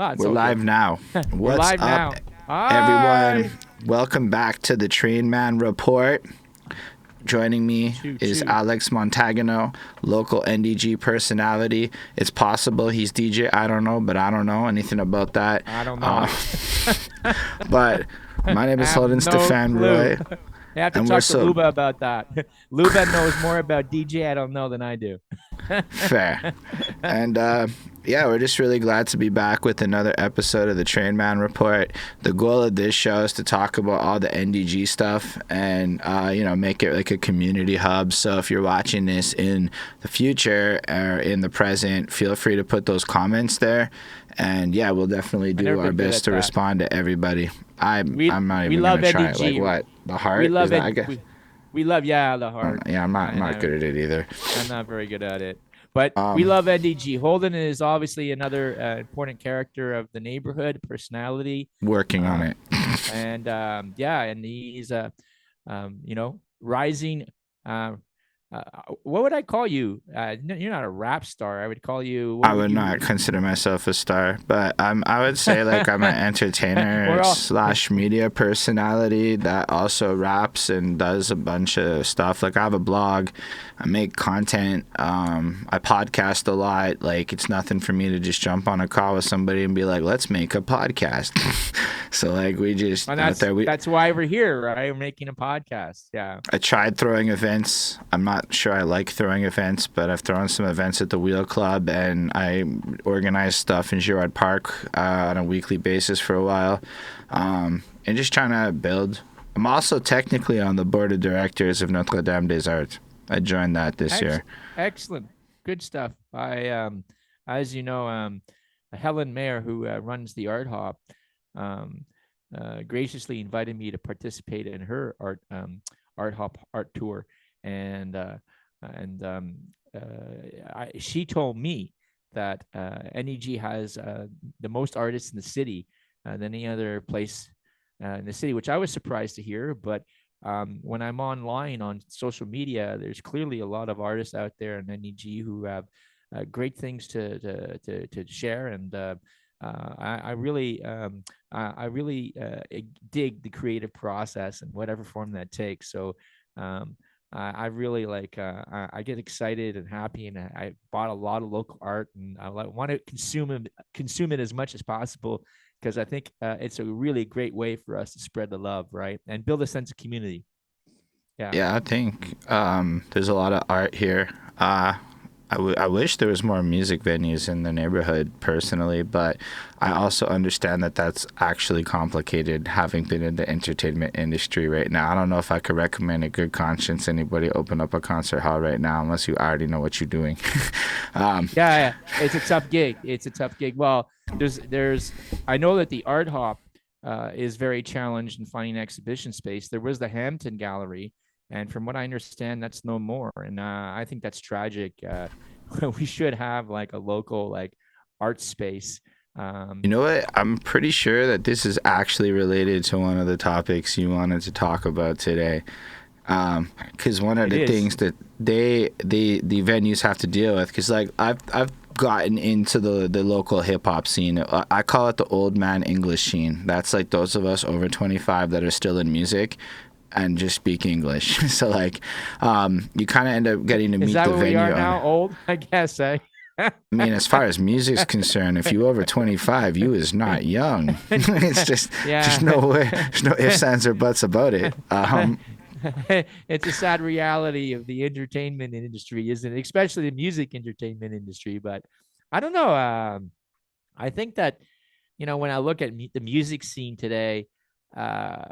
It's We're okay. live now. We're What's live up, now. Hi. everyone? Welcome back to the Trainman Report. Joining me Shoot, is shoot. Alex Montagano, local NDG personality. It's possible he's DJ. I don't know, but I don't know anything about that. I don't Uh, know. but my I name is have Holden no Stephan clue. Roy, I have to and we're talk to so Luba about that. Luba knows more about DJ I don't know than I do. fair. And yeah, we're just really glad to be back with another episode of the Trainman Report. The goal of this show is to talk about all the NDG stuff and, make it like a community hub. So if you're watching this in the future or in the present, feel free to put those comments there. And yeah, we'll definitely I've never do our been good best at to that. respond to everybody. We I'm not we even gonna love try it. Like NDG. what? The We heart? Is love that I it. guess? We love the heart. Yeah, I'm And not good at it either. I'm not very good at it. But we Um, love NDG. Holden is obviously another important character of the neighborhood, personality. Working on Um, it. and yeah, and he's a rising. Uh, what would I call you? You're not a rap star. I would call you. What I would would you? not consider myself a star, but I would say like I'm an entertainer We're all. slash media personality that also raps and does a bunch of stuff. Like I have a blog, I make content, I podcast a lot. Like it's nothing for me to just jump on a call with somebody and be like, let's make a podcast. So like we just And out there that's why we're here, right? We're making a podcast. Yeah. I tried throwing events. I'm not sure I like throwing events, but I've thrown some events at the Wheel Club, and I organize stuff in Girard Park on a weekly basis for a while, and just trying to build. I'm also technically on the board of directors of Notre Dame des Arts. I joined that this Ex- year. Excellent. Good stuff. As you know, Helen Mayer, who runs the Art Hop, um, graciously invited me to participate in her art hop art tour, and and she told me that NEG has the most artists in the city than any other place in the city, which I was surprised to hear. But when I'm online on social media, there's clearly a lot of artists out there in NEG who have great things to share, and I really I really dig the creative process and whatever form that takes. So I really like I get excited and happy, and I bought a lot of local art, and I want to consume it as much as possible, because I think it's a really great way for us to spread the love, right, and build a sense of community. Yeah. Yeah, I think there's a lot of art here. I wish there was more music venues in the neighborhood personally, but I also understand that that's actually complicated having been in the entertainment industry right now. I don't know if I could recommend a good conscience anybody open up a concert hall right now unless you already know what you're doing. um, Yeah, it's a tough gig. It's a tough gig. Well, there's I know that the art hop is very challenged in finding exhibition space. There was the Hampton Gallery, and from what I understand, that's no more. And I think that's tragic. We should have like a local like art space. you Um, know what? I'm pretty sure that this is actually related to one of the topics you wanted to talk about today. Because one of it the is. things that the venues have to deal with, because like I've gotten into the local hip hop scene. I call it the old man English scene. That's like those of us over 25 that are still in music and just speak English. So like, you kind of end up getting to Is meet that the what we are venue now? owner. Old, I guess. Eh? I mean, as far as music's concerned, if you over 25, you is not young. It's just there's Yeah. no way, there's no ifs, ands, or buts about it. It's a sad reality of the entertainment industry, isn't it? Especially the music entertainment industry. But I don't know. I think that, when I look at the music scene today, uh,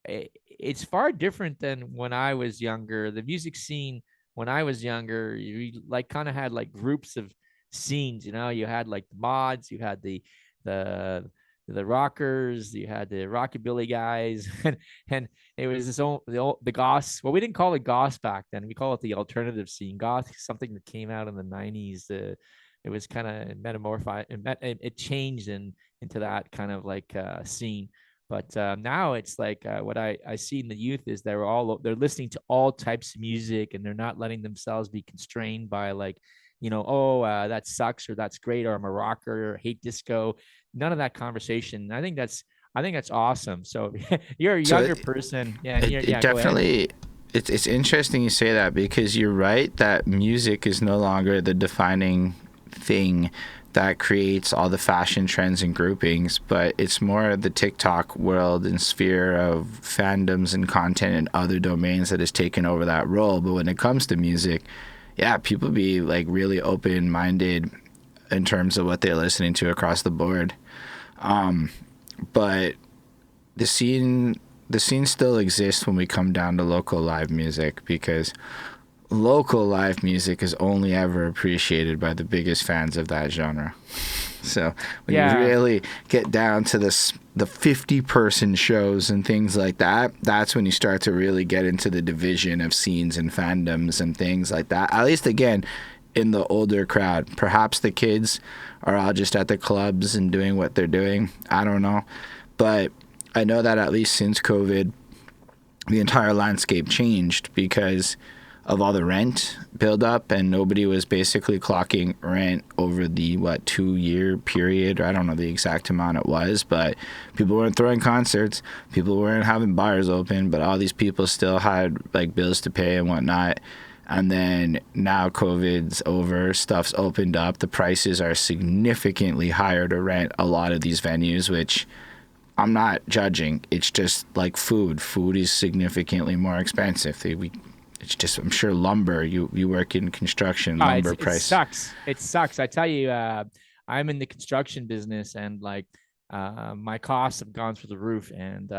it's far different than when I was younger. The music scene when I was younger, you like kind of had like groups of scenes. You had like the mods, you had the the rockers, you had the rockabilly guys, and it was the goss. Well, we didn't call it goss back then. We call it the alternative scene. Goth, something that came out in the '90s. It was kind of metamorphized. It changed into that kind of like scene. But now it's like what I see in the youth is they're listening to all types of music, and they're not letting themselves be constrained by like, oh, that sucks, or that's great, or I'm a rocker, or hate disco. none of that conversation. I think that's awesome. So you're a So younger person. Yeah. And it go ahead. definitely it's interesting you say that, because you're right that music is no longer the defining thing that creates all the fashion trends and groupings, but it's more the TikTok world and sphere of fandoms and content and other domains that has taken over that role. But when it comes to music, yeah, people be like really open minded in terms of what they're listening to across the board. But the scene still exists when we come down to local live music, because local live music is only ever appreciated by the biggest fans of that genre. So when you Yeah. really get down to the 50-person shows and things like that, that's when you start to really get into the division of scenes and fandoms and things like that. At least, again, in the older crowd. Perhaps the kids are all just at the clubs and doing what they're doing. I don't know. But I know that at least since COVID, the entire landscape changed because of all the rent buildup, and nobody was basically clocking rent over the 2-year period. I don't know the exact amount it was, but people weren't throwing concerts, people weren't having bars open, but all these people still had like bills to pay and whatnot. And then now COVID's over, stuff's opened up, the prices are significantly higher to rent a lot of these venues, which I'm not judging. It's just like food. Food is significantly more expensive. It's just, I'm sure lumber, you work in construction, lumber It price. sucks. It sucks. I tell you, I'm in the construction business, and like my costs have gone through the roof, and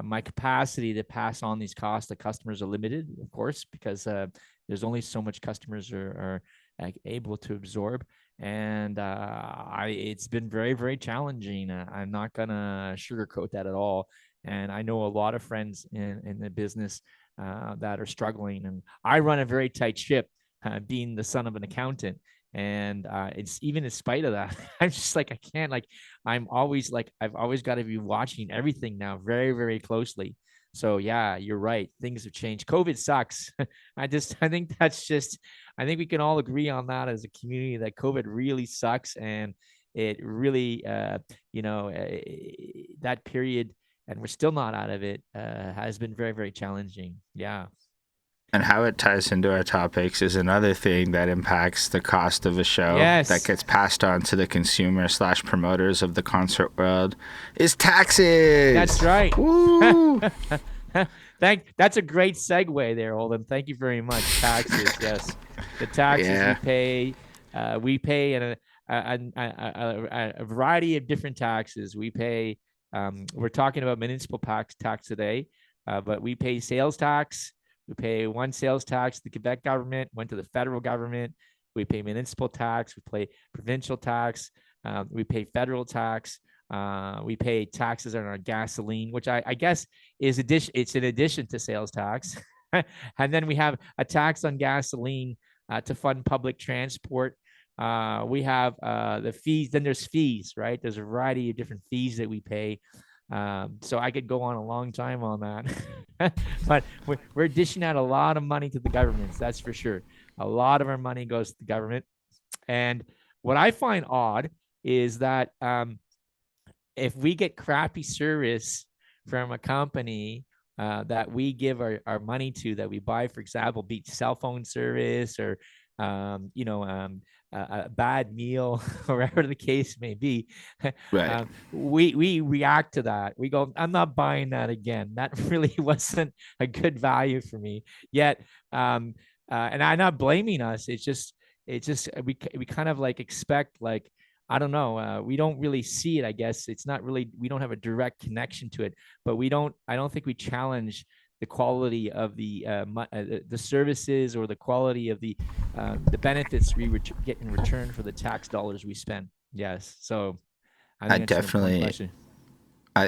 my capacity to pass on these costs to customers are limited, of course, because there's only so much customers are like, able to absorb. And it's been very, very challenging. I'm not gonna sugarcoat that at all. And I know a lot of friends in the business that are struggling. And I run a very tight ship, being the son of an accountant. And it's even in spite of that, I'm just like, I can't, like, I'm always like, I've always got to be watching everything now very, very closely. So yeah, you're right. Things have changed. COVID sucks. I think that's just, I think we can all agree on that as a community, that COVID really sucks. And it really, that period, and we're still not out of it, has been very, very challenging. Yeah. And how it ties into our topics is another thing that impacts the cost of a show that Yes. gets passed on to the consumer slash promoters of the concert world is taxes. That's right. Woo! That's a great segue there, Holden. Thank you very much. Taxes, yes, the taxes Yeah. we pay in a variety of different taxes. We pay. We're talking about municipal tax today, but we pay sales tax. We pay one sales tax to the Quebec government, went to the federal government. We pay municipal tax. We pay provincial tax. We pay federal tax. We pay taxes on our gasoline, which I guess it's in addition to sales tax. And then we have a tax on gasoline to fund public transport. We have the fees. Then there's fees, right? There's a variety of different fees that we pay. So I could go on a long time on that. But we're dishing out a lot of money to the governments, that's for sure. A lot of our money goes to the government. And what I find odd is that if we get crappy service from a company that we give our money to, that we buy, for example, be cell phone service or a bad meal, whatever the case may be, Right. we react to that. We go, I'm not buying that again. That really wasn't a good value for me. Yet, and I'm not blaming us. It's just we kind of like expect, like, I don't know. We don't really see it, I guess. It's not really, we don't have a direct connection to it, but I don't think we challenge the quality of the services, or the quality of the benefits we get in return for the tax dollars we spend. Yes. So I I think that's an important definitely, question.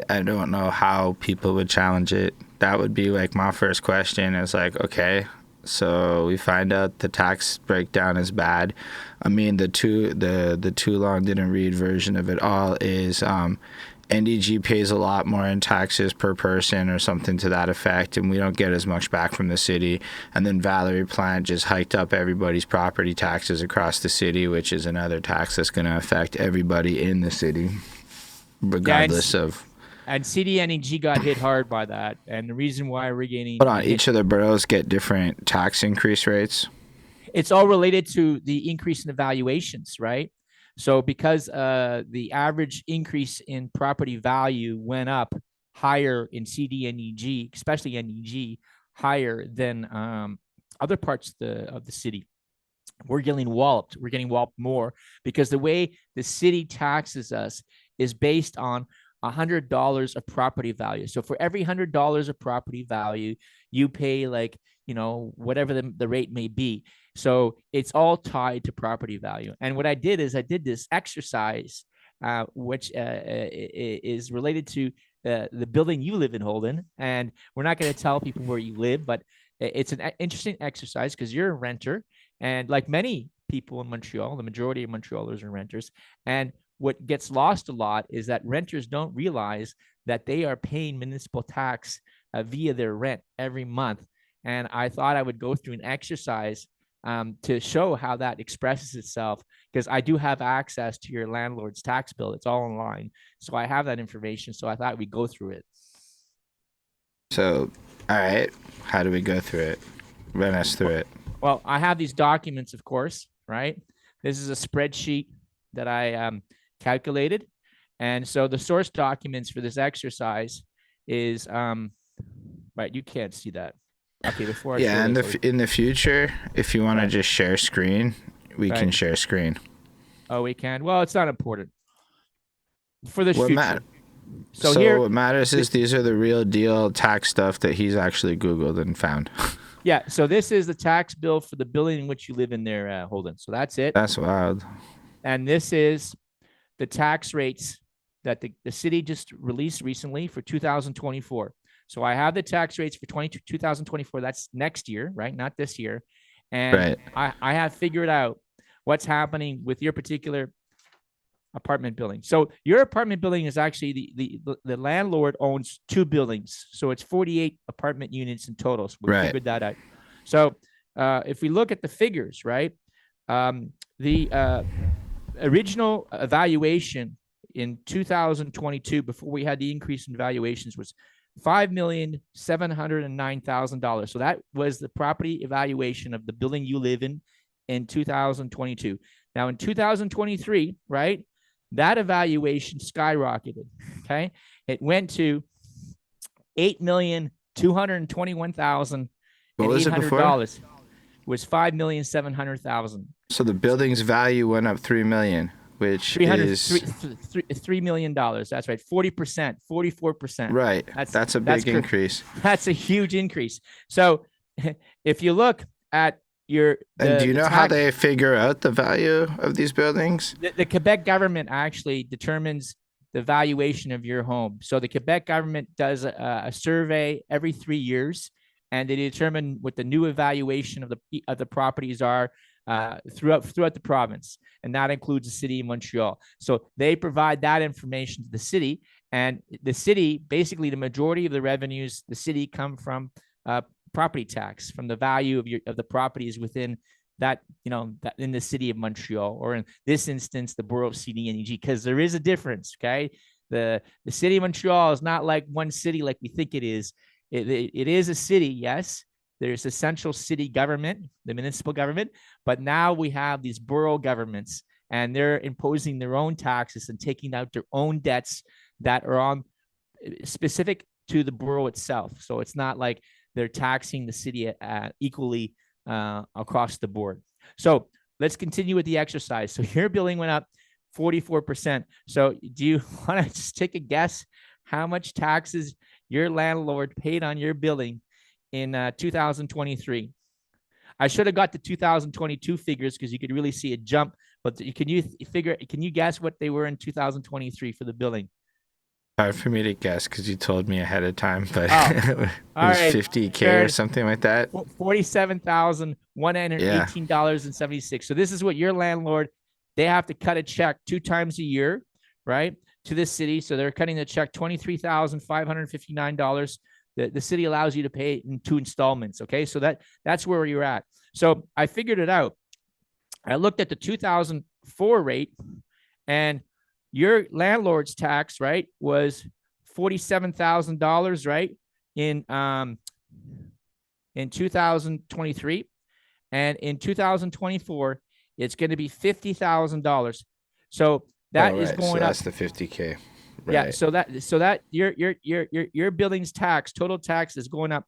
I don't know how people would challenge it. That would be like my first question is like, okay, So we find out the tax breakdown is bad. I mean, the too long didn't read version of it all is NDG pays a lot more in taxes per person or something to that effect, and we don't get as much back from the city. And then Valerie Plant just hiked up everybody's property taxes across the city, which is another tax that's going to affect everybody in the city, regardless of. And CDNEG got hit hard by that. And the reason why we're getting Hold on, each of the boroughs get different tax increase rates. It's all related to the increase in the valuations, right? So because the average increase in property value went up higher in CDNEG, especially NEG, higher than other parts of the city. We're getting walloped. We're getting walloped more because the way the city taxes us is based on $100 of property value. So for every $100 of property value, you pay like, whatever the rate may be. So it's all tied to property value. And what I did is I did this exercise, which is related to the building you live in, Holden. And we're not going to tell people where you live, but it's an interesting exercise because you're a renter. And like many people in Montreal, the majority of Montrealers are renters. And what gets lost a lot is that renters don't realize that they are paying municipal tax via their rent every month. And I thought I would go through an exercise to show how that expresses itself, because I do have access to your landlord's tax bill. It's all online. So I have that information. So I thought we'd go through it. So, all right, how do we go through it? Run us through it. Well, I have these documents, of course, right? This is a spreadsheet that I calculated. And so the source documents for this exercise is, right, you can't see that. Okay, before I in the future, if you want to just share screen, we can share screen. Oh, we can? Well, it's not important for this future. So here, what matters is these are the real deal tax stuff that he's actually Googled and found. Yeah, so this is the tax bill for the building in which you live in there, Holden. So that's it. That's wild. And this is the tax rates that the city just released recently for 2024. So I have the tax rates for 2024. That's next year, right? Not this year. And I have figured out what's happening with your particular apartment building. So your apartment building is actually the landlord owns 2 buildings. So it's 48 apartment units in total. So we figured that out. So if we look at the figures, right? The original evaluation in 2022, before we had the increase in valuations, was $5,709,000. So that was the property evaluation of the building you live in 2022. Now in 2023, right, that evaluation skyrocketed. Okay, it went to $8,221,800. Was $5,700,000. So the building's value went up $3 million, which is $3 million. That's right. 40%, 44%. Right. That's a big increase. That's a huge increase. So if you look at do you know how they figure out the value of these buildings? The Quebec government actually determines the valuation of your home. So the Quebec government does a survey every 3 years, and they determine what the new evaluation of the properties are throughout the province, and that includes the city of Montreal. So they provide that information to the city, and the city, basically the majority of the revenues, the city come from property tax, from the value of the properties within that, that in the city of Montreal, or in this instance, the borough of CDNEG, because there is a difference. Okay, the city of Montreal is not like one city like we think it is. It is a city, yes. There's a central city government, the municipal government, but now we have these borough governments, and they're imposing their own taxes and taking out their own debts that are on specific to the borough itself. So it's not like they're taxing the city equally across the board. So let's continue with the exercise. So your billing went up 44%. So do you want to just take a guess how much taxes your landlord paid on your building in 2023? I should have got the 2022 figures because you could really see a jump. But can you guess what they were in 2023 for the billing? Hard for me to guess because you told me ahead of time, but Oh, it all was right. 50K or Jared, something like that. Yeah. $47,118.76. So this is what your landlord, they have to cut a check 2 times a year, right? To this city. So they're cutting the check $23,559. The city allows you to pay it in 2 installments. Okay. So that's where you're at. So I figured it out. I looked at the 2004 rate, and your landlord's tax, right, was $47,000, right, in 2023, and in 2024 it's going to be $50,000. So Oh, that is right. So going up. that's the 50K. Yeah, Right. so that your building's tax, total tax, is going up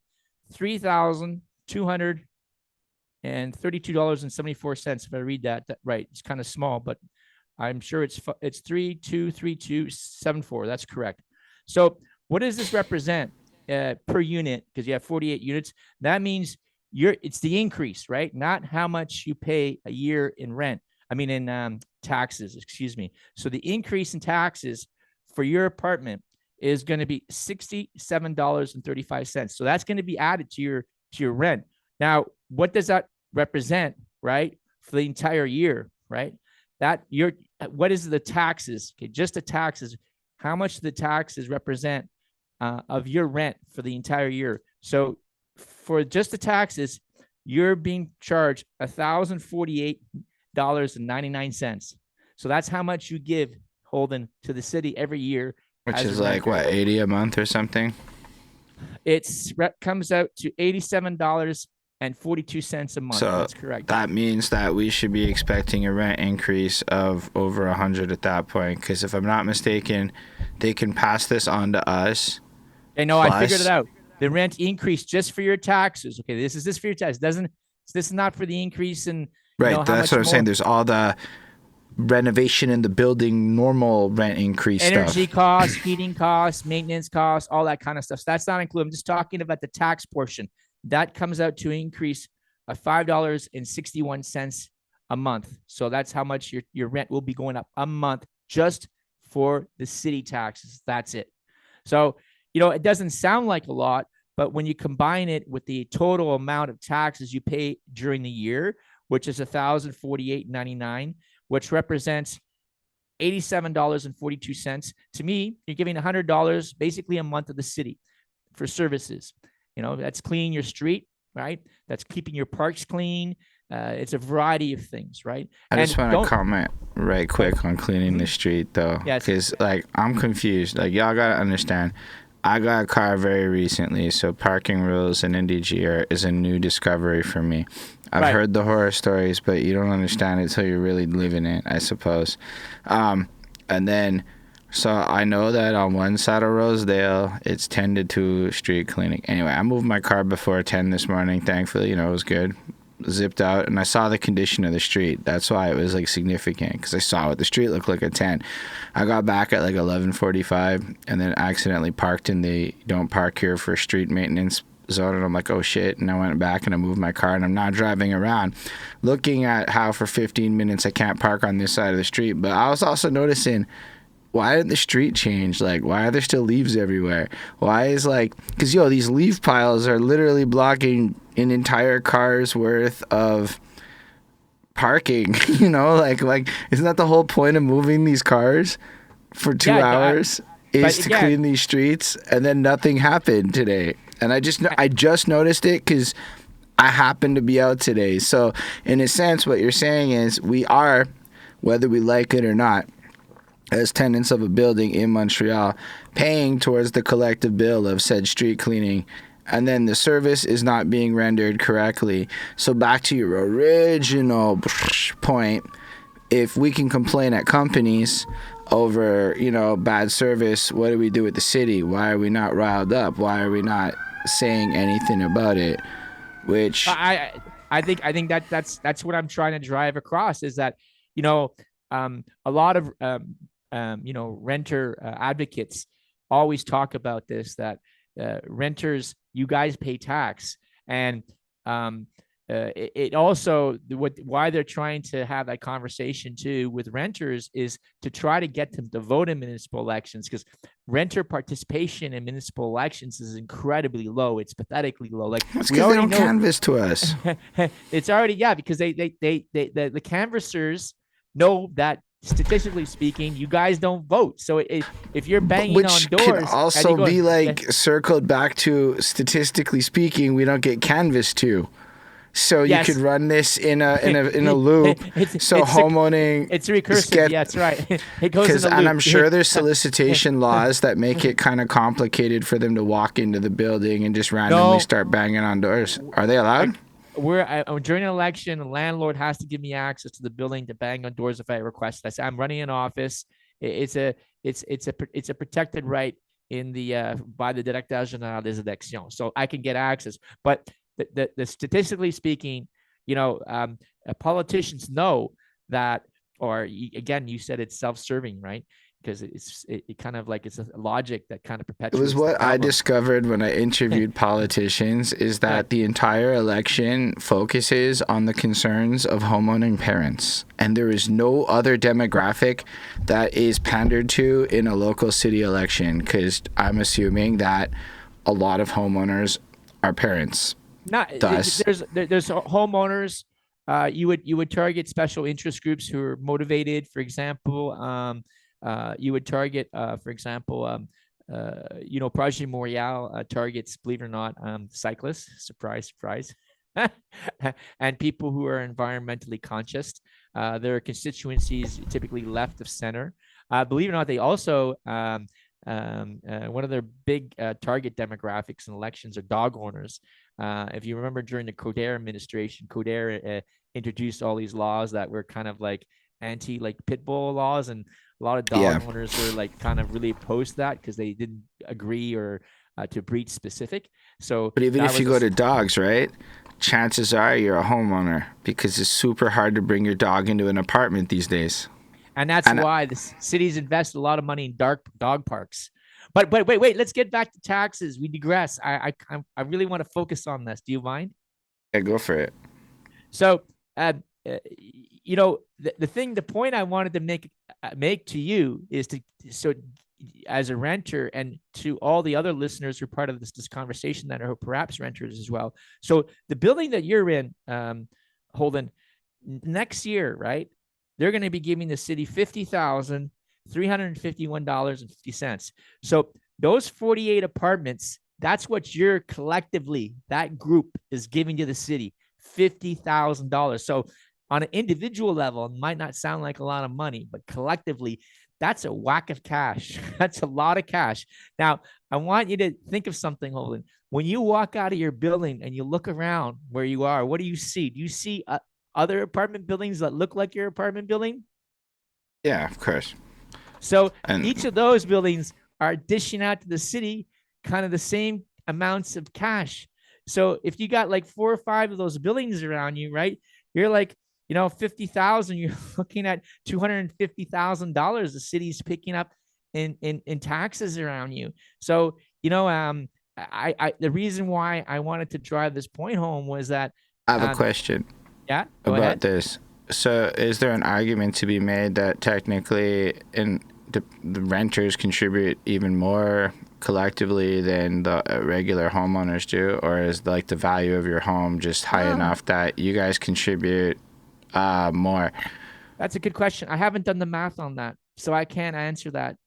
$3,232.74. If I read that right, it's kind of small, but I'm sure it's 323274. That's correct. So what does this represent per unit? Because you have 48 units. That means it's the increase, right? Not how much you pay a year in rent. I mean, in taxes, excuse me. So the increase in taxes for your apartment is going to be $67.35. So that's going to be added to your rent. Now, what does that represent, right? For the entire year, right? What is the taxes? Okay, just the taxes. How much the taxes represent of your rent for the entire year? So for just the taxes, you're being charged $1,048.99. So that's how much you give, Holden, to the city every year Which as a is like renter. what, 80 a month or something? It's comes out to $87.42 a month. So That's correct. that means that we should be expecting a rent increase of over 100 at that point. Because if I'm not mistaken, they can pass this on to us. I know, I figured it Plus, out. The rent increase just for your taxes. Okay, this is for your taxes. This is not for the increase in right, how that's what much I'm saying. more There's all the renovation in the building, normal rent increase energy stuff. costs, heating costs, maintenance costs, all that kind of stuff. So that's not included. I'm just talking about the tax portion. That comes out to increase of $5.61 a month. So that's how much your rent will be going up a month just for the city taxes. That's it. So, it doesn't sound like a lot, but when you combine it with the total amount of taxes you pay during the year, which is $1,048.99, which represents $87.42. To me, you're giving $100 basically a month of the city for services. That's cleaning your street, right? That's keeping your parks clean. It's a variety of things, right? I just And want to don't. comment right quick on cleaning the street though, Yes. because like I'm confused. Like y'all gotta understand, I got a car very recently, so parking rules and NDG is a new discovery for me. I've Right. heard the horror stories, but you don't understand it until you're really living it, I suppose. And then, so I know that on one side of Rosedale, it's 10 to 2 street cleaning. Anyway, I moved my car before 10 this morning. Thankfully, it was good. Zipped out, and I saw the condition of the street. That's why it was like significant, because I saw what the street looked like at 10. I got back at like 11:45, and then accidentally parked in the don't park here for street maintenance zone, and I'm like, oh shit. And I went back and I moved my car, and I'm now driving around looking at how for 15 minutes I can't park on this side of the street. But I was also noticing, why did the street change? Like, why are there still leaves everywhere? Why is because these leaf piles are literally blocking an entire car's worth of parking. Like isn't that the whole point of moving these cars for 2 hours? Is to Again, clean these streets, and then nothing happened today. And I just noticed it because I happened to be out today. So in a sense, what you're saying is we are, whether we like it or not, as tenants of a building in Montreal, paying towards the collective bill of said street cleaning, and then the service is not being rendered correctly. So back to your original point, if we can complain at companies over, bad service, what do we do with the city? Why are we not riled up? Why are we not saying anything about it? Which I think that's what I'm trying to drive across, is that a lot of renter advocates always talk about this, that renters, you guys pay tax, and it also why they're trying to have that conversation too with renters is to try to get them to vote in municipal elections, because renter participation in municipal elections is incredibly low. It's pathetically low. Like, That's we because they already don't know canvas to us. it's already, yeah, because the canvassers know that statistically speaking, you guys don't vote. So if you're banging on Which could doors and you also go, be yeah, like circled back to statistically speaking, we don't get canvassed to. So you could yes, run this in a loop. So homeowning it's recursive. get Yeah, that's right. It goes in because a and loop. I'm sure there's solicitation laws that make it kind of complicated for them to walk into the building and just randomly No, start banging on doors. Are they allowed? during an election, the landlord has to give me access to the building to bang on doors if I request it. I say I'm running an office. It's a protected right in the by the Directeur Général des Élections, so I can get access. But the statistically speaking, politicians know that, or again, you said it's self-serving, right? Because it kind of like, it's a logic that kind of It was perpetuates the what I problem. discovered when I interviewed politicians is that Right. the entire election focuses on the concerns of homeowning parents. And there is no other demographic that is pandered to in a local city election, because I'm assuming that a lot of homeowners are parents. Not Thus, there's homeowners. You would target special interest groups who are motivated. For example, you would target, for example, Projet Montreal targets, believe it or not, cyclists. Surprise, surprise. And people who are environmentally conscious. Their constituencies typically left of center. Believe it or not, they also one of their big target demographics in elections are dog owners. If you remember, during the Coderre administration, Coderre introduced all these laws that were kind of like anti, like pit bull laws, and a lot of yeah. dog owners were like kind of really opposed to that because they didn't agree or to breed specific. So But even that if you was go to dogs, right? Chances are you're a homeowner, because it's super hard to bring your dog into an apartment these days. and that's And why the cities invest a lot of money in dark dog parks. But wait, let's get back to taxes. We digress. I really want to focus on this. Do you mind? yeah, go for it. So, the point I wanted to make to you is so as a renter, and to all the other listeners who are part of this conversation that are perhaps renters as well. So the building that you're in, Holden, next year, right? They're going to be giving the city $50,351.50. So those 48 apartments, that's what you're collectively, that group is giving to the city, $50,000. So on an individual level, it might not sound like a lot of money, but collectively, that's a whack of cash. That's a lot of cash. Now, I want you to think of something, Holden. When you walk out of your building and you look around where you are, what do you see? Do you see other apartment buildings that look like your apartment building? Yeah, of course. So And each of those buildings are dishing out to the city kind of the same amounts of cash. So if you got like 4 or 5 of those buildings around you, right? You're like, 50,000, you're looking at $250,000 the city's picking up in taxes around you. So, the reason why I wanted to drive this point home was that, I have a question yeah, go about ahead. this. So, is there an argument to be made that technically the renters contribute even more collectively than the regular homeowners do? Or is like the value of your home just high enough that you guys contribute more? That's a good question. I haven't done the math on that, so I can't answer that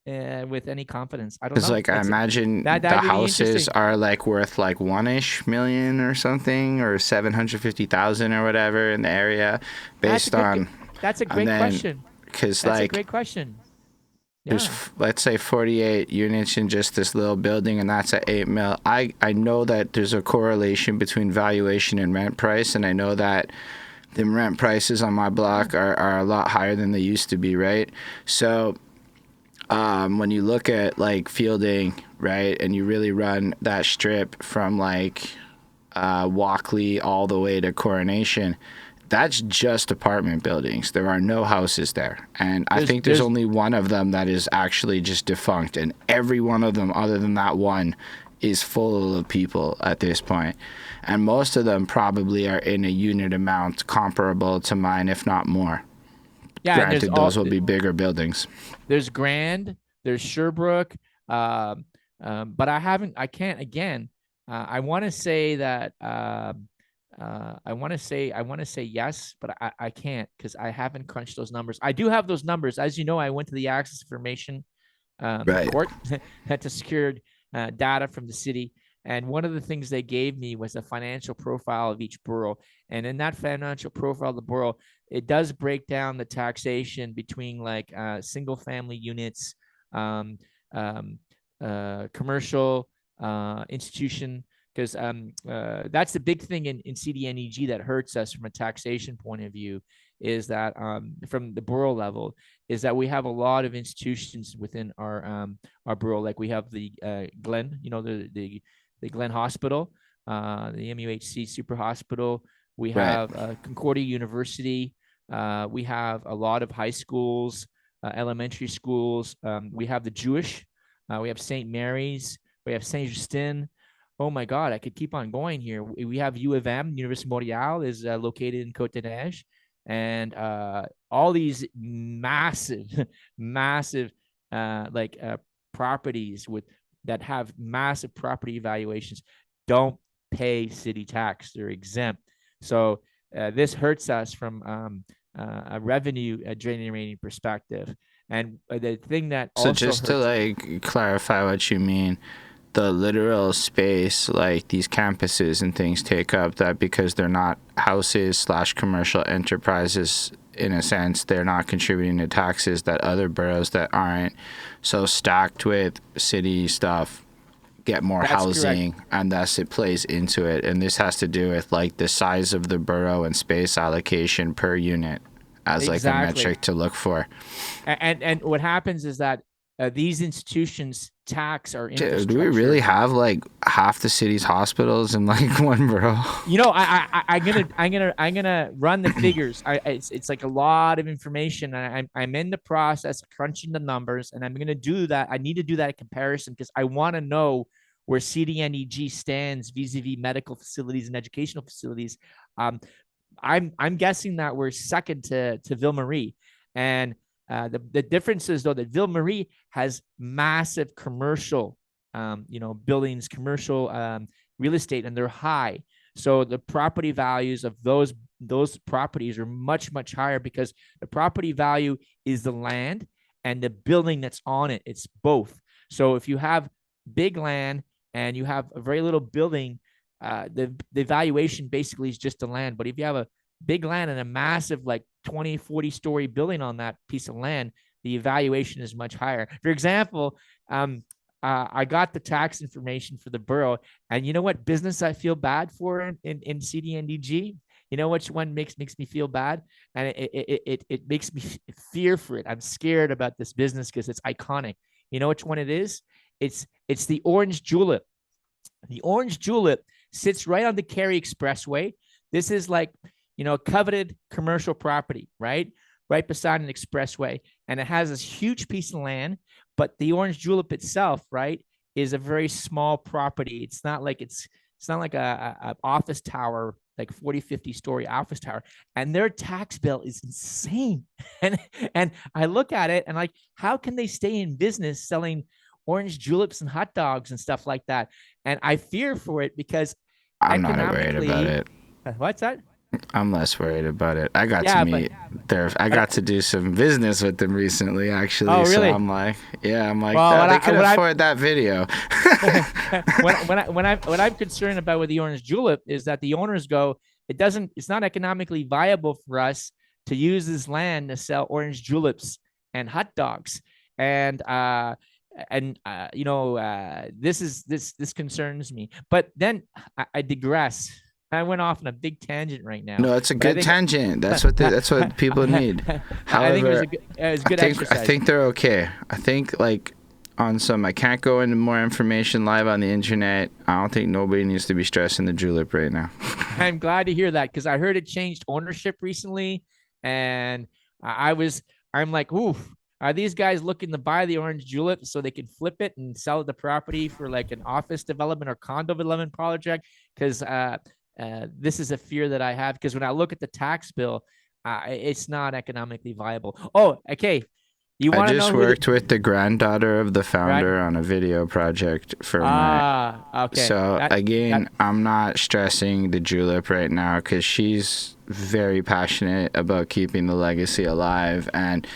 with any confidence. I don't Because know. like I imagine the That'd be houses interesting. are like worth like 1-ish million or something, or 750,000 or whatever in the area, That's a based good. on, That's a and great then question. because That's a like great question. there's Yeah. let's say 48 units in just this little building, and that's at 8 mil. I know that there's a correlation between valuation and rent price, and I know that the rent prices on my block are a lot higher than they used to be, right? So when you look at like Fielding, right, and you really run that strip from like Walkley all the way to Coronation, that's just apartment buildings. There are no houses there. And I think there's only one of them that is actually just defunct. And every one of them, other than that one, is full of people at this point, and most of them probably are in a unit amount comparable to mine, if not more. Yeah, and Granted, those will be bigger buildings. there's Grand, there's Sherbrooke, but I can't again. I want to say that I want to say yes, but I can't because I haven't crunched those numbers. I do have those numbers, as you know. I went to the Access Information Right. court had to secure data from the city. And one of the things they gave me was a financial profile of each borough. And in that financial profile of the borough, it does break down the taxation between like single family units, um, um, commercial institution, because that's the big thing in CDNEG that hurts us from a taxation point of view, is that from the borough level, is that we have a lot of institutions within our borough. Like we have the Glen, the Glen Hospital, the MUHC Super Hospital. We Right. have Concordia University. We have a lot of high schools, elementary schools. We have the Jewish. We have St. Mary's. We have Saint Justin. Oh my God, I could keep on going here. We have U of M, University of Montreal, is located in Côte des Neiges, and all these massive, massive, properties that have massive property valuations don't pay city tax; they're exempt. So this hurts us from a revenue generating perspective. And the thing that So also just to hurts. like clarify what you mean, the literal space like these campuses and things take up, that because they're not houses slash commercial enterprises, in a sense they're not contributing to taxes, that other boroughs that aren't so stacked with city stuff get more That's correct. housing, and thus it plays into it. And this has to do with like the size of the borough and space allocation per unit as like a Exactly. metric to look for. And what happens is that these institutions tax our Do we really infrastructure. have like half the city's hospitals in like one borough? I'm gonna run the figures. It's like a lot of information. I'm in the process of crunching the numbers, and I'm gonna do that. I need to do that comparison because I want to know where CDNEG stands vis-a-vis medical facilities and educational facilities. Um, I'm guessing that we're second to Ville Marie, and the difference is though that Ville Marie has massive commercial, buildings, commercial real estate, and they're high. So the property values of those properties are much higher because the property value is the land and the building that's on it. It's both. So if you have big land and you have a very little building, the valuation basically is just the land. But if you have a big land and a massive like 20, 40-story building on that piece of land, the evaluation is much higher. For example, I got the tax information for the borough, and you know what business I feel bad for in CDNDG? You know which one makes me feel bad, and it makes me fear for it. I'm scared about this business because it's iconic. You know which one it is? It's the Orange Julep. The Orange Julep sits right on the Cary Expressway. This is like, coveted commercial property, right? Right beside an expressway. And it has this huge piece of land, but the Orange Julep itself, right, is a very small property. It's not like a office tower, like 40, 50-story office tower. And their tax bill is insane. And I look at it and like, how can they stay in business selling orange juleps and hot dogs and stuff like that? And I fear for it because I'm not worried about economically, it. what's that? I'm less worried about it. I got to Yeah, but meet there. I got to do some business with them recently, actually. oh, So really? I'm like, yeah, I'm like, Well, that, they could afford that video. what I'm concerned about with the orange julep is that the owners go, it's not economically viable for us to use this land to sell orange juleps and hot dogs, and this concerns me. But then I digress. I went off on a big tangent right now, No, it's a but I good think tangent. That's what people need. I think However, it was I good think I exercise. think they're okay. I think like on some, I can't go into more information live on the internet. I don't think nobody needs to be stressing the julep right now. I'm glad to hear that because I heard it changed ownership recently, and I'm like, oof. Are these guys looking to buy the orange julep so they can flip it and sell the property for like an office development or condo development project? Because this is a fear that I have. Because when I look at the tax bill, it's not economically viable. Oh, okay. You I want to know just who the worked with the granddaughter of the right? founder on a video project for my. Ah, okay. So That again, I'm not stressing the julep right now because she's very passionate about keeping the legacy alive, and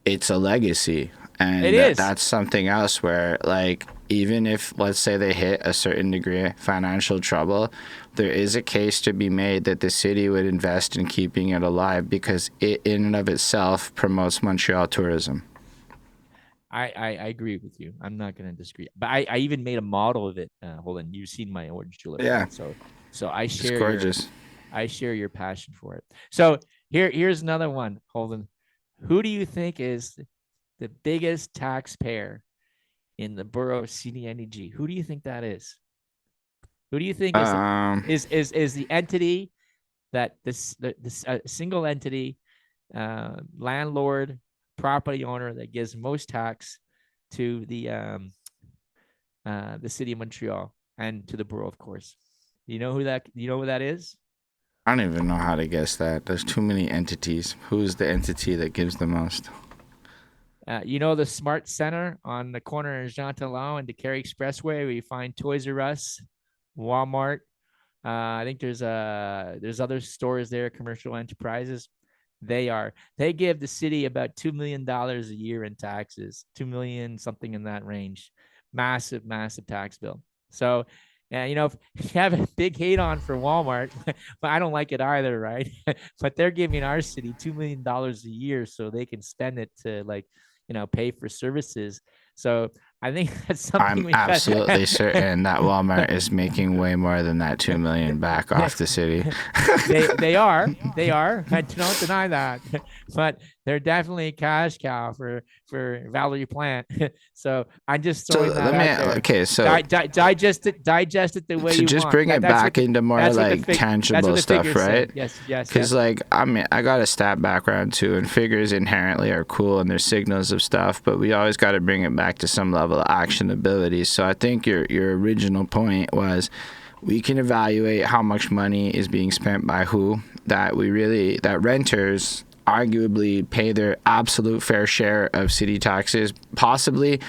it's a legacy. it And is. that's something else where, like, even if, let's say, they hit a certain degree of financial trouble, there is a case to be made that the city would invest in keeping it alive because it, in and of itself, promotes Montreal tourism. I agree with you. I'm not going to disagree. But I even made a model of it. Holden, you've seen my orange julep, Yeah, right? So I it's share gorgeous. your passion for it. So here's another one, Holden. Who do you think is the biggest taxpayer in the borough of CDNEG? Who do you think that is? Who do you think Um, is the entity that this single entity, landlord, property owner that gives most tax to the city of Montreal and to the borough, of course? You know who that? You know who that is? I don't even know how to guess that. There's too many entities. Who's the entity that gives the most? You know the Smart Center on the corner of Jean Talon and the Carey Expressway, where you find Toys R Us, Walmart. I think there's other stores there, commercial enterprises. They give the city about $2 million a year in taxes, 2 million something in that range. Massive, massive tax bill. So, you know, if you have a big hate on for Walmart, but I don't like it either, right? But they're giving our city $2 million a year so they can spend it to, like, pay for services. So I think that's something I'm we got. absolutely certain that Walmart is making way more than that 2 million back off the city. they are. I don't deny that, but they're definitely a cash cow for Valerie Plant. So I'm just So throwing that let me. out there. Okay, so Digest it the way to you just want. bring it That's what back the into more that's what the like fig that's what tangible the stuff, figures say. right? Yes, yes, Because yes. like I mean, I got a stat background too, and figures inherently are cool and they're signals of stuff, but we always got to bring it back to some level of actionability. So I think your original point was we can evaluate how much money is being spent by who. That renters arguably pay their absolute fair share of city taxes, possibly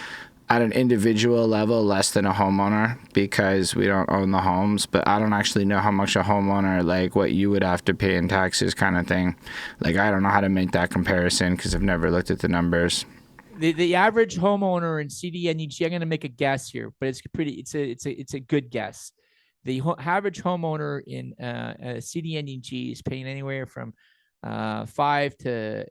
at an individual level less than a homeowner because we don't own the homes, but I don't actually know how much a homeowner, like what you would have to pay in taxes kind of thing. Like I don't know how to make that comparison because I've never looked at the numbers. The average homeowner in CDNEG, I'm going to make a guess here, but it's a good guess. The average homeowner in CDNEG is paying anywhere from five to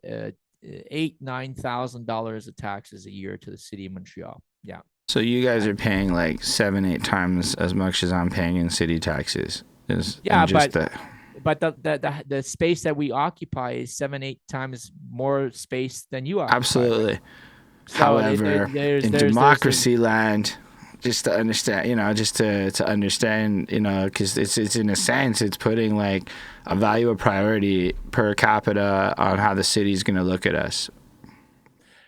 $8,000-9,000 of taxes a year to the city of Montreal. Yeah. So you guys are paying like 7-8 times as much as I'm paying in city taxes. Yeah, And just the but the space that we occupy is 7-8 times more space than you occupy, right? absolutely. So However, in democracy land, just to understand, to understand, because it's in a sense, it's putting like a value of priority per capita on how the city's going to look at us.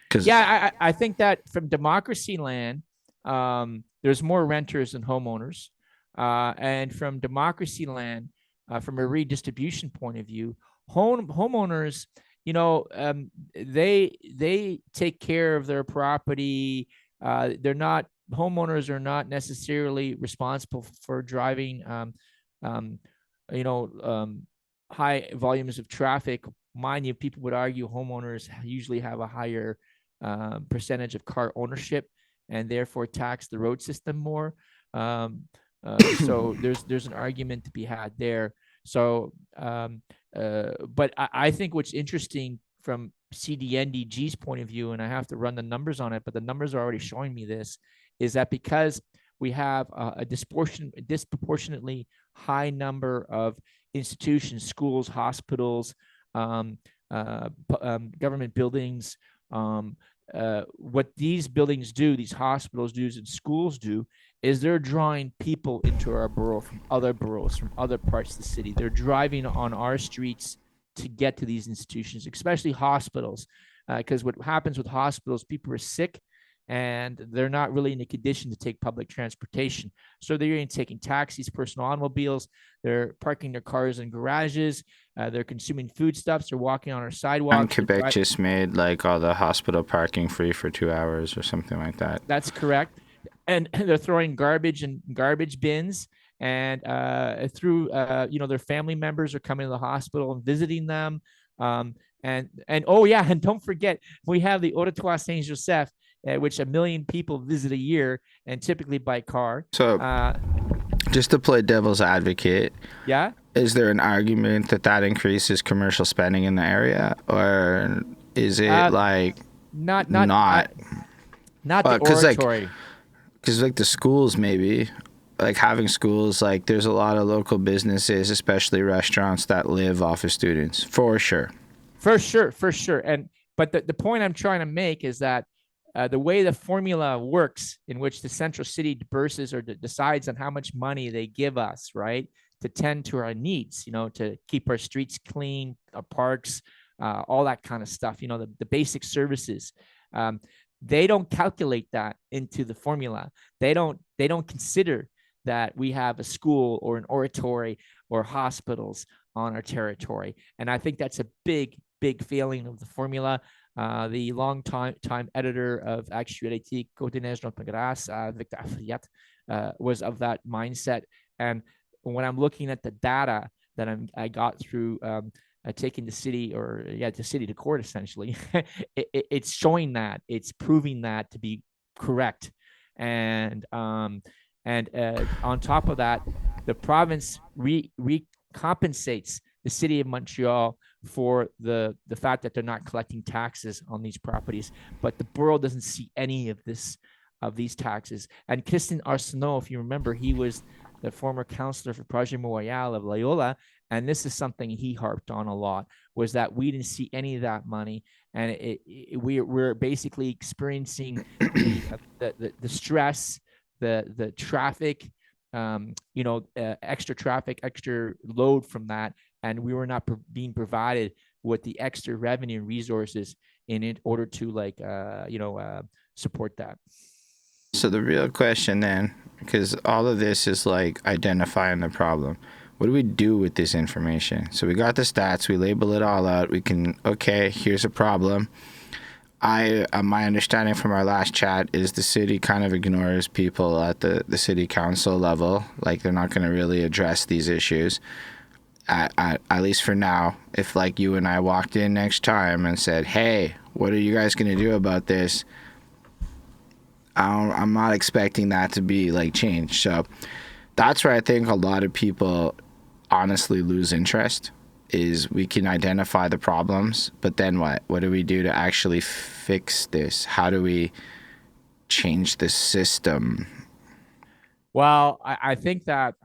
Because I think that from democracy land, there's more renters than homeowners, and from democracy land, from a redistribution point of view, homeowners, they take care of their property. They're not Homeowners are not necessarily responsible for driving, um, you know, um, high volumes of traffic. Mind you, people would argue homeowners usually have a higher percentage of car ownership and therefore tax the road system more. Um, so there's an argument to be had there. So, but I think what's interesting from CDNDG's point of view, and I have to run the numbers on it, but the numbers are already showing me this, is that because we have a disproportionately high number of institutions, schools, hospitals, um, government buildings. What these buildings do, these hospitals do, and schools do, is they're drawing people into our borough from other boroughs, from other parts of the city. They're driving on our streets to get to these institutions, especially hospitals. because what happens with hospitals, people are sick and they're not really in a condition to take public transportation. So they're taking taxis, personal automobiles, they're parking their cars in garages, they're consuming foodstuffs, they're walking on our And sidewalks. Quebec just made like all the hospital parking free for 2 hours or something like that. That's correct. And they're throwing garbage in garbage bins. And through, their family members are coming to the hospital and visiting them. And oh yeah, and don't forget, we have the Oratoire Saint Joseph, which 1 million people visit a year, and typically by car. So, just to play devil's advocate, Yeah. is there an argument that increases commercial spending in the area, or is it like not the because oratory? because like the schools, maybe like having schools, like there's a lot of local businesses, especially restaurants, that live off of students, for sure. For sure. But the point I'm trying to make is that the way the formula works, in which the central city disperses or decides on how much money they give us, right, to tend to our needs, to keep our streets clean, our parks, all that kind of stuff, the basic services. They don't calculate that into the formula. They don't consider that we have a school or an oratory or hospitals on our territory. And I think that's a big failing of the formula. The long time editor of Actualité Côté Neige Notre Grâce, Victor Afriat, was of that mindset. And when I'm looking at the data that I got through taking the city to court, essentially, it's showing that, it's proving that to be correct. And on top of that, the province recompensates the city of Montreal for the fact that they're not collecting taxes on these properties, but the borough doesn't see any of these taxes. And Christian Arsenault, if you remember, he was the former councillor for Projet Montréal of Loyola, and this is something he harped on a lot, was that we didn't see any of that money, and we're basically experiencing the stress, the traffic, extra traffic, extra load from that, and we were not being provided with the extra revenue and resources in order to support that. So the real question then, because all of this is like identifying the problem, what do we do with this information? So we got the stats, we label it all out, we can, okay, here's a problem. My understanding from our last chat is the city kind of ignores people at the city council level, like they're not going to really address these issues. At least for now. If like you and I walked in next time and said, hey, what are you guys going to do about this? I'm not expecting that to be like changed. So that's where I think a lot of people honestly lose interest, is we can identify the problems, but then what? What do we do to actually fix this? How do we change the system? Well, I think that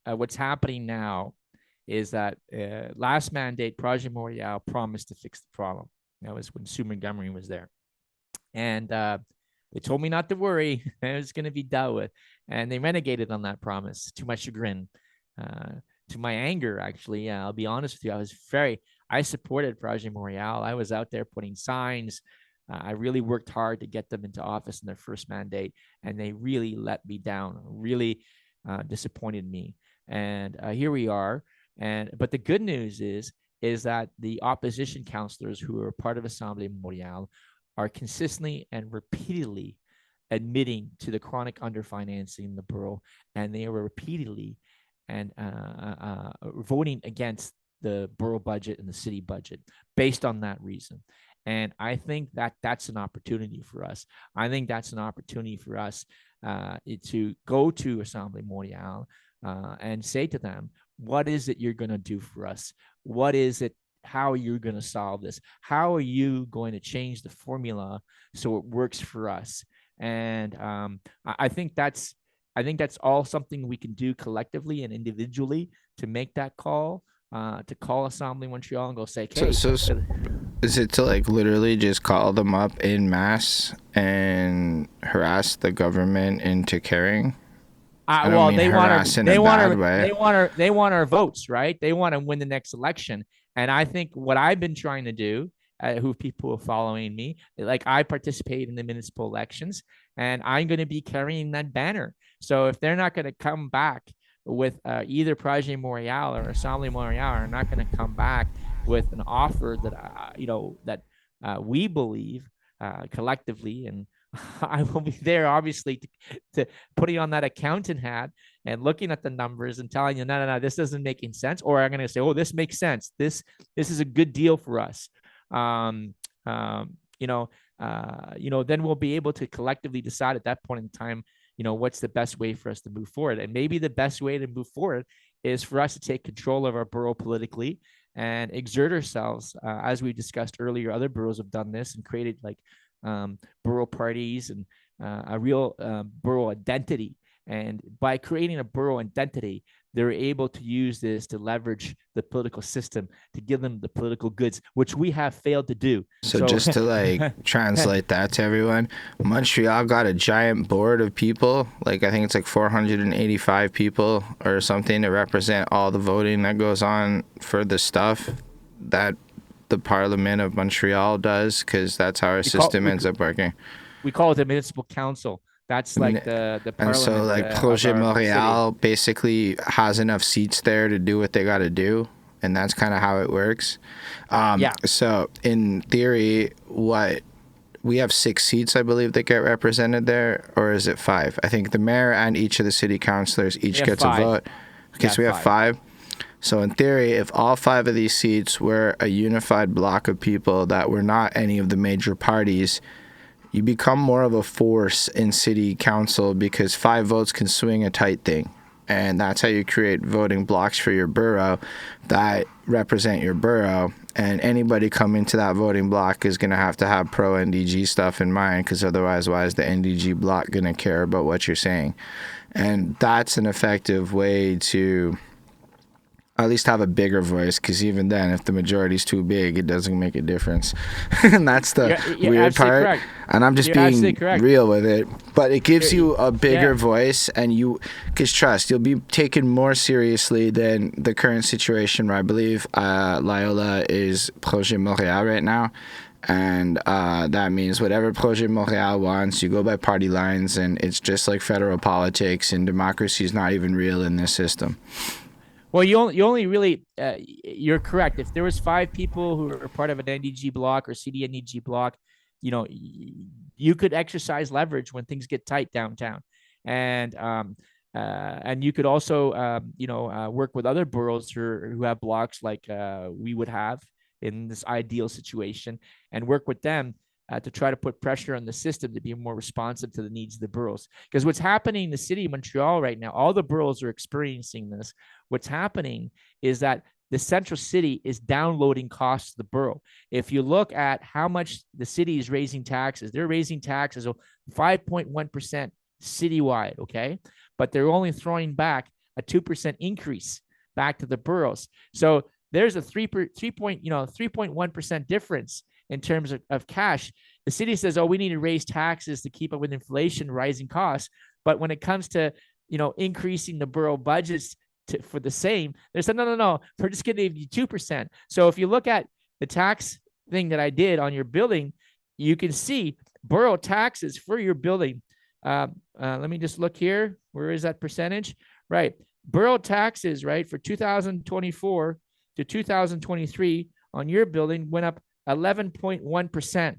what's happening now is that last mandate, Projet Montréal promised to fix the problem. That was when Sue Montgomery was there. And they told me not to worry. It was going to be dealt with. And they renegated on that promise, to my chagrin, to my anger, actually. I'll be honest with you. I supported Projet Montréal. I was out there putting signs. I really worked hard to get them into office in their first mandate, and they really let me down, really disappointed me. And here we are. But the good news is that the opposition councillors who are part of Assemblée Montréal are consistently and repeatedly admitting to the chronic underfinancing in the borough, and they are repeatedly and voting against the borough budget and the city budget based on that reason. And I think that that's an opportunity for us. I think that's an opportunity for us to go to Assemblée Montréal and say to them, what is it you're going to do for us? What is it? How are you going to solve this? How are you going to change the formula so it works for us? And I think that's all something we can do collectively and individually to make that call, to call Assemblée Montreal and go say, okay. So is it to like literally just call them up in mass and harass the government into caring? Well, they want our votes, right? They want to win the next election. And I think what I've been trying to do who people are following me. Like, I participate in the municipal elections, and I'm going to be carrying that banner. So if they're not going to come back with either Projet Montréal or Assemblée Montréal, are not going to come back with an offer that that we believe collectively, and I will be there, obviously, to putting on that accountant hat and looking at the numbers and telling you, no, this doesn't make any sense. Or I'm going to say, oh, this makes sense. This is a good deal for us. Um, um, you know, then we'll be able to collectively decide at that point in time, what's the best way for us to move forward. And maybe the best way to move forward is for us to take control of our borough politically and exert ourselves. As we discussed earlier, other boroughs have done this and created like borough parties and a real borough identity. And by creating a borough identity, they're able to use this to leverage the political system to give them the political goods, which we have failed to do. So just to like translate that to everyone, Montreal got a giant board of people, like I think it's like 485 people or something, to represent all the voting that goes on for the stuff that the Parliament of Montreal does, because that's how our system ends up working. We call it the municipal council. That's like the parliament. And so like Projet Montréal basically has enough seats there to do what they got to do, and that's kind of how it works. So in theory, we have 6 seats, I believe, that get represented there, or is it 5? I think the mayor and each of the city councilors each gets a vote. Okay, so we have 5. So in theory, if all 5 of these seats were a unified block of people that were not any of the major parties, you become more of a force in city council, because 5 votes can swing a tight thing. And that's how you create voting blocks for your borough that represent your borough. And anybody coming to that voting block is going to have pro-NDG stuff in mind, because otherwise, why is the NDG block going to care about what you're saying? And that's an effective way to at least have a bigger voice, because even then, if the majority's too big, it doesn't make a difference. And that's the weird part. Correct. And I'm just being real with it. But it gives you a bigger voice, and because trust, you'll be taken more seriously than the current situation where I believe Loyola is Projet Montréal right now. And that means whatever Projet Montréal wants, you go by party lines, and it's just like federal politics, and democracy is not even real in this system. Well, you only really, you're correct. If there was 5 people who are part of an NDG block or CDNDG block, you could exercise leverage when things get tight downtown. And you could also, work with other boroughs who have blocks like we would have in this ideal situation, and work with them to try to put pressure on the system to be more responsive to the needs of the boroughs. Because what's happening in the city of Montreal right now, all the boroughs are experiencing this. What's happening is that the central city is downloading costs to the borough. If you look at how much the city is raising taxes, they're raising taxes of 5.1% citywide, okay? But they're only throwing back a 2% increase back to the boroughs. So there's a 3.1% difference in terms of cash. The city says, oh, we need to raise taxes to keep up with inflation, rising costs. But when it comes to, increasing the borough budgets for the same, they said, no, we're just going to give you 2%. So if you look at the tax thing that I did on your building, you can see borough taxes for your building. Let me just look here. Where is that percentage? Right. Borough taxes, right, for 2024 to 2023 on your building went up 11.1%.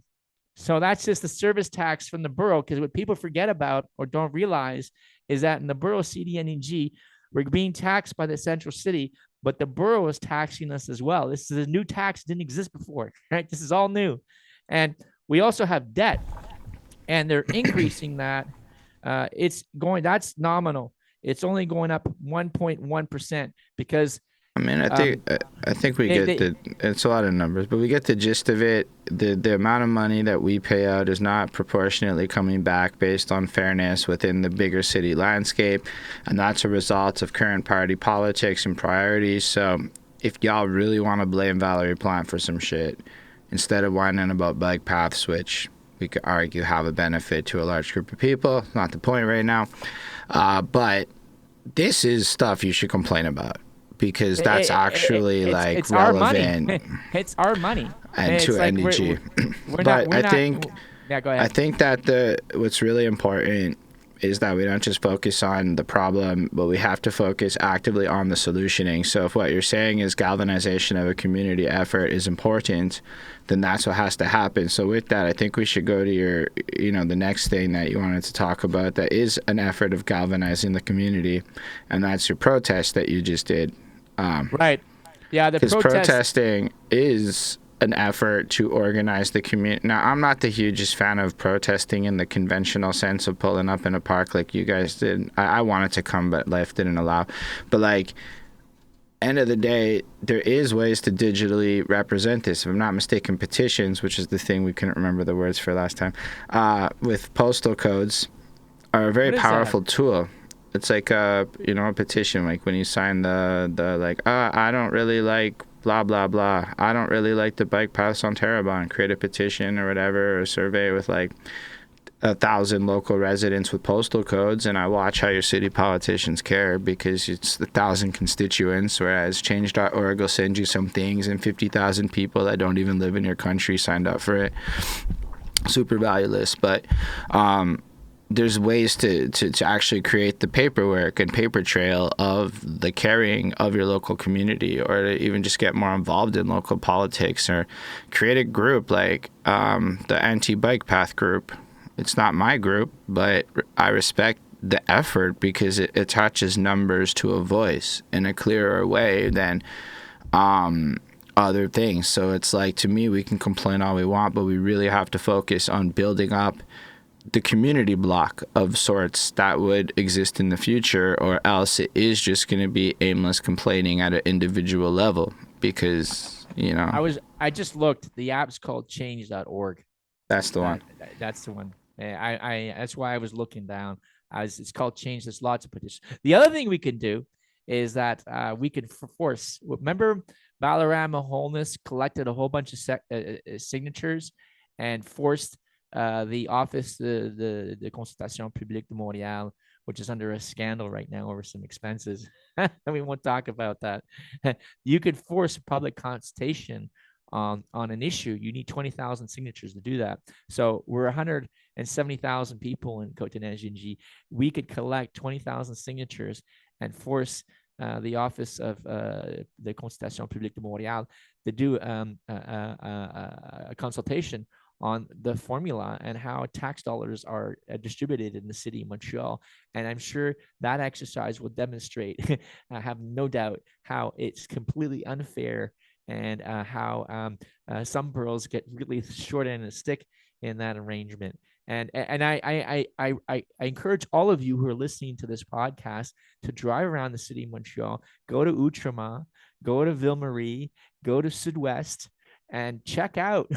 So that's just the service tax from the borough, because what people forget about or don't realize is that in the borough CDNG, we're being taxed by the central city, but the borough is taxing us as well. This is a new tax that didn't exist before, right? This is all new. And we also have debt, and they're increasing that. That's nominal. It's only going up 1.1% because I think we get it's a lot of numbers, but we get the gist of it. The amount of money that we pay out is not proportionately coming back based on fairness within the bigger city landscape, and that's a result of current party politics and priorities. So if y'all really want to blame Valerie Plante for some shit, instead of whining about bike paths, which we could argue have a benefit to a large group of people, not the point right now, but this is stuff you should complain about. because that's actually like it's our money. relevant It's our money. and to It's like NDG. we're not But we're I not. think Yeah, go I ahead. think that what's really important is that we don't just focus on the problem, but we have to focus actively on the solutioning. So if what you're saying is galvanization of a community effort is important, then that's what has to happen. So with that, I think we should go to your, the next thing that you wanted to talk about that is an effort of galvanizing the community, and that's your protest that you just did. Right. Yeah, the Because protest. protesting is an effort to organize the community. Now, I'm not the hugest fan of protesting in the conventional sense of pulling up in a park like you guys did. I wanted to come, but life didn't allow. But like, end of the day, there is ways to digitally represent this. If I'm not mistaken, petitions, which is the thing we couldn't remember the words for last time, with postal codes, are a very What is that? powerful tool. It's like a petition, like when you sign the like, I don't really like blah blah blah. I don't really like the bike paths on Terrebonne. Create a petition or whatever, or a survey with like 1,000 local residents with postal codes, and I watch how your city politicians care because it's 1,000 constituents, whereas change.org will send you some things and 50,000 people that don't even live in your country signed up for it. Super valueless, but there's ways to actually create the paperwork and paper trail of the carrying of your local community, or to even just get more involved in local politics, or create a group like the anti-bike path group. It's not my group, but I respect the effort because it attaches numbers to a voice in a clearer way than other things. So it's like, to me, we can complain all we want, but we really have to focus on building up the community block of sorts that would exist in the future, or else it is just going to be aimless complaining at an individual level because, I just looked. The app's called change.org. that's the one. That's the one. I that's why I was looking down. It's called change. There's lots of petitions. The other thing we can do is that we could force. Remember, Balarama Wholeness collected a whole bunch of signatures and forced the office, the Consultation Publique de Montréal, which is under a scandal right now over some expenses. We won't talk about that. You could force a public consultation on an issue. You need 20,000 signatures to do that. So we're 170,000 people in Côte-Nez-G. We could collect 20,000 signatures and force the office of the Consultation Publique de Montréal to do a consultation on the formula and how tax dollars are distributed in the city of Montreal. And I'm sure that exercise will demonstrate, I have no doubt, how it's completely unfair, and how some boroughs get really short end of the stick in that arrangement. And I encourage all of you who are listening to this podcast to drive around the city of Montreal, go to Outremont, go to Ville Marie, go to Sud-Ouest, and check out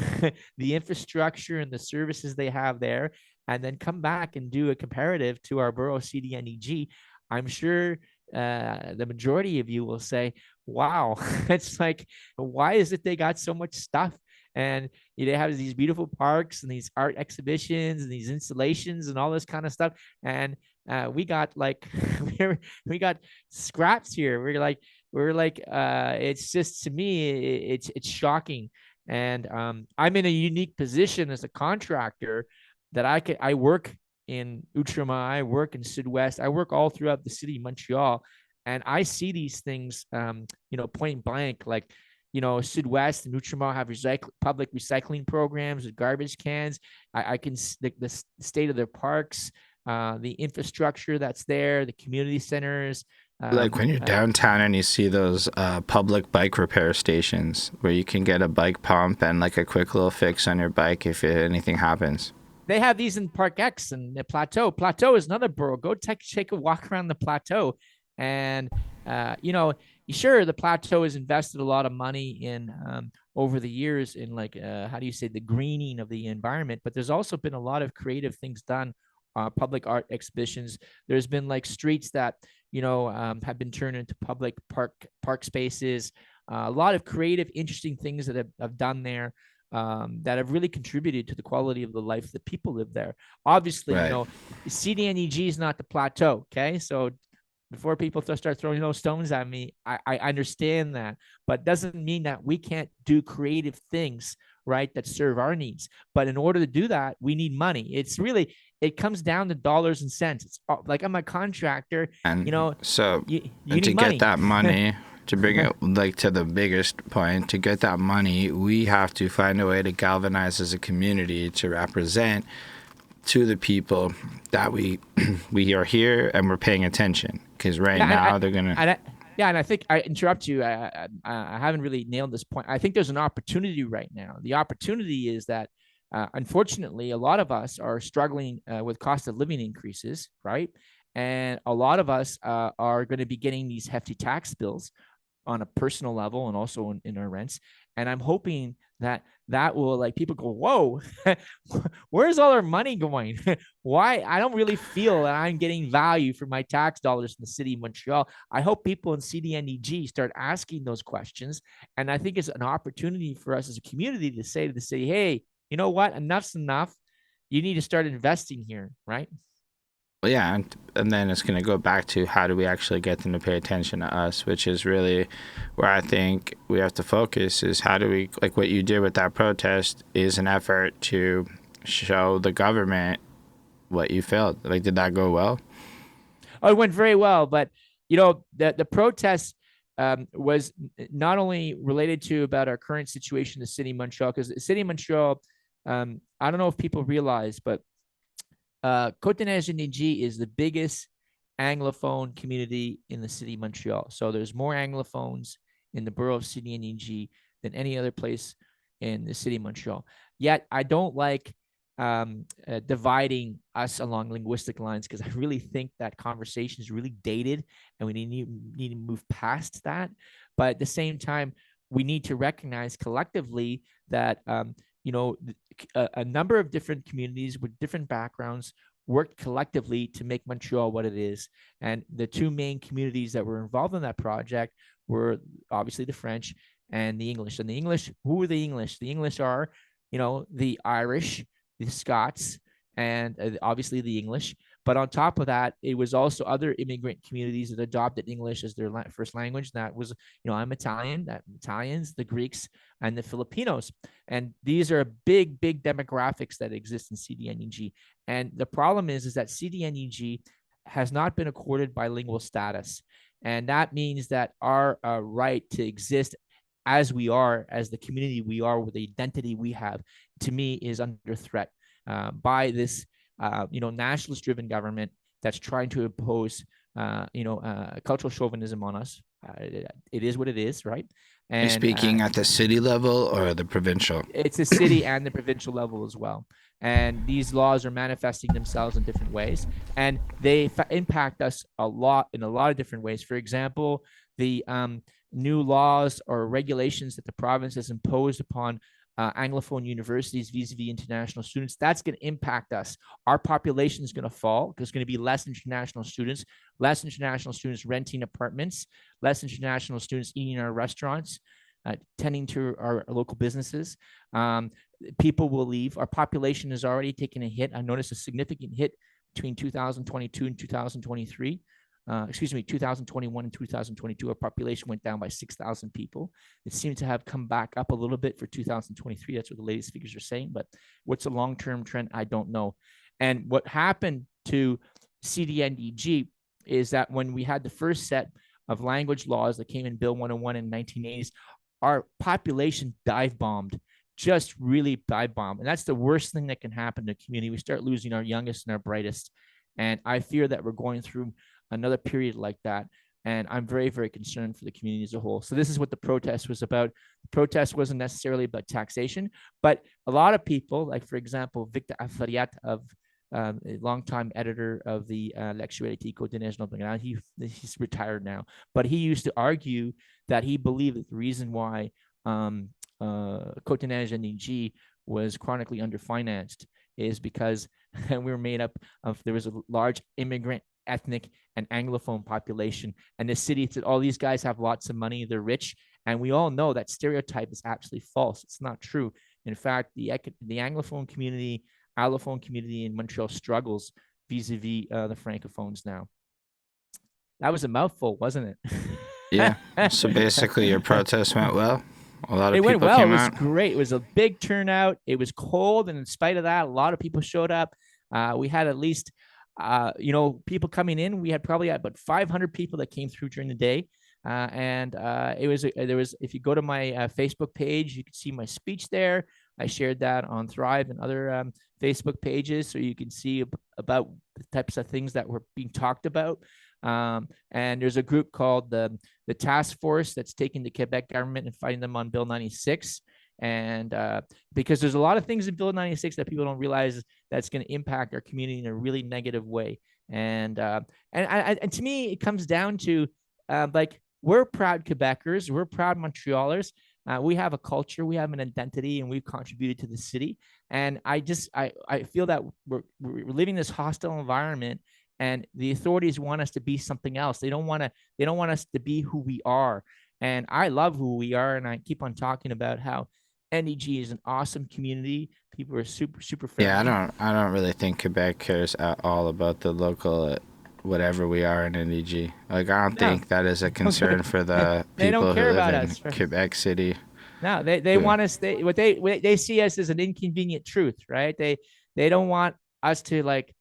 the infrastructure and the services they have there, and then come back and do a comparative to our borough CDNEG. I'm sure the majority of you will say, wow, it's like, why is it they got so much stuff? And they have these beautiful parks and these art exhibitions and these installations and all this kind of stuff. And we got like, we got scraps here. It's just, to me, it's shocking. And I'm in a unique position as a contractor that I work in Outremont, I work in Sud-Ouest, I work all throughout the city of Montreal, and I see these things, point blank, like, Sud-Ouest and Outremont have public recycling programs with garbage cans. I can the state of their parks, the infrastructure that's there, the community centers. Like when you're downtown and you see those public bike repair stations where you can get a bike pump and like a quick little fix on your bike if anything happens. They have these in Park X and the Plateau. Plateau is another borough. Go take a walk around the Plateau, and sure, the Plateau has invested a lot of money in over the years in, like, how do you say, the greening of the environment. But there's also been a lot of creative things done. Public art exhibitions. There's been like streets that have been turned into public park spaces. A lot of creative, interesting things that have done there. That have really contributed to the quality of the life that people live there. Obviously, Right. CDNEG is not the Plateau. Okay, so before people start throwing those stones at me. I understand that, but doesn't mean that we can't do creative things, right, that serve our needs. But in order to do that, we need money. It comes down to dollars and cents. It's like I'm a contractor, And so you to need get money. that money, to bring it like to the biggest point, to get that money, we have to find a way to galvanize as a community to represent to the people that we we are here and we're paying attention. Because right Yeah, now they're gonna. and I think I interrupt you. I haven't really nailed this point. I think there's an opportunity right now. The opportunity is that, unfortunately, a lot of us are struggling with cost of living increases, right? And a lot of us are going to be getting these hefty tax bills on a personal level and also in our rents. And I'm hoping that will, like, people go, whoa, where's all our money going? Why? I don't really feel that I'm getting value for my tax dollars in the city of Montreal. I hope people in CDNEG start asking those questions. And I think it's an opportunity for us as a community to say to the city, hey, you know what? Enough's enough. You need to start investing here, right? Well, yeah, and then it's going to go back to how do we actually get them to pay attention to us, which is really where I think we have to focus is how do we, like what you did with that protest is an effort to show the government what you felt. Like, did that go well? Oh, it went very well, but the protest was not only related to about our current situation in the city of Montreal, because the city of Montreal, I don't know if people realize, but Côte-Nez-Niji is the biggest Anglophone community in the city of Montreal. So there's more Anglophones in the borough of City than any other place in the city of Montreal. Yet I don't like dividing us along linguistic lines, because I really think that conversation is really dated and we need to move past that. But at the same time, we need to recognize collectively that a number of different communities with different backgrounds worked collectively to make Montreal what it is. And the two main communities that were involved in that project were obviously the French and the English. And the English, who are the English? The English are, the Irish, the Scots, and obviously the English. But on top of that, it was also other immigrant communities that adopted English as their first language. That was, I'm Italian, that Italians, the Greeks, and the Filipinos. And these are big, big demographics that exist in CDNEG. And the problem is that CDNEG has not been accorded bilingual status. And that means that our right to exist as we are, as the community we are, with the identity we have, to me, is under threat by this nationalist-driven government that's trying to impose, cultural chauvinism on us. It is what it is, right? Are you And speaking at the city level or the provincial? it's a city and the provincial level as well. And these laws are manifesting themselves in different ways, and they impact us a lot in a lot of different ways. For example, the new laws or regulations that the province has imposed upon Anglophone universities vis-a-vis international students, that's going to impact us. Our population is going to fall. There's going to be less international students renting apartments, less international students eating in our restaurants, tending to our local businesses. People will leave. Our population has already taken a hit. I noticed a significant hit between 2022 and 2023. 2021 and 2022, our population went down by 6,000 people. It seemed to have come back up a little bit for 2023. That's what the latest figures are saying. But what's a long-term trend? I don't know. And what happened to CDNDG is that when we had the first set of language laws that came in Bill 101 in the 1980s, our population dive bombed, just really dive bombed. And that's the worst thing that can happen to a community. We start losing our youngest and our brightest. And I fear that we're going through another period like that. And I'm very, very concerned for the community as a whole. So this is what the protest was about. The protest wasn't necessarily about taxation, but a lot of people, like, for example, Victor Afariat, of a longtime editor of the L'Actualité Côte-Nez-Montagano, he's retired now, but he used to argue that he believed that the reason why Côte-Nez-Niji was chronically underfinanced is because we were made up of, there was a large immigrant, ethnic, and Anglophone population. And the city said, all these guys have lots of money, they're rich. And we all know that stereotype is actually false. It's not true. In fact, the Anglophone community, Allophone community in Montreal struggles vis-a-vis the Francophones now. that was a mouthful, wasn't Yeah. it? So basically, your protest went well. A lot It of went people well. It came was out. great. It was a big turnout. It was cold, and in spite of that, a lot of people showed up. We had at least, people coming in. We had probably about 500 people that came through during the day. And it was there was if you go to my Facebook page, you can see my speech there. I shared that on Thrive and other Facebook pages, so you can see about the types of things that were being talked about. And there's a group called the task force that's taking the Quebec government and fighting them on Bill 96. And because there's a lot of things in Bill 96 that people don't realize that's going to impact our community in a really negative way. And to me, it comes down to like, we're proud Quebecers, we're proud Montrealers. We have a culture, we have an identity, and we've contributed to the city. And I feel that we're living this hostile environment, and the authorities want us to be something else. They don't want us to be who we are. And I love who we are, and I keep on talking about how NDG is an awesome community. People are super Yeah, friendly. I don't really think Quebec cares at all about the local, whatever we are in NDG. Like, I don't No, think that is a concern for the they don't people who care live about in us. Quebec City. No, they Who, want us. They see us as an inconvenient truth, right? They don't want us to like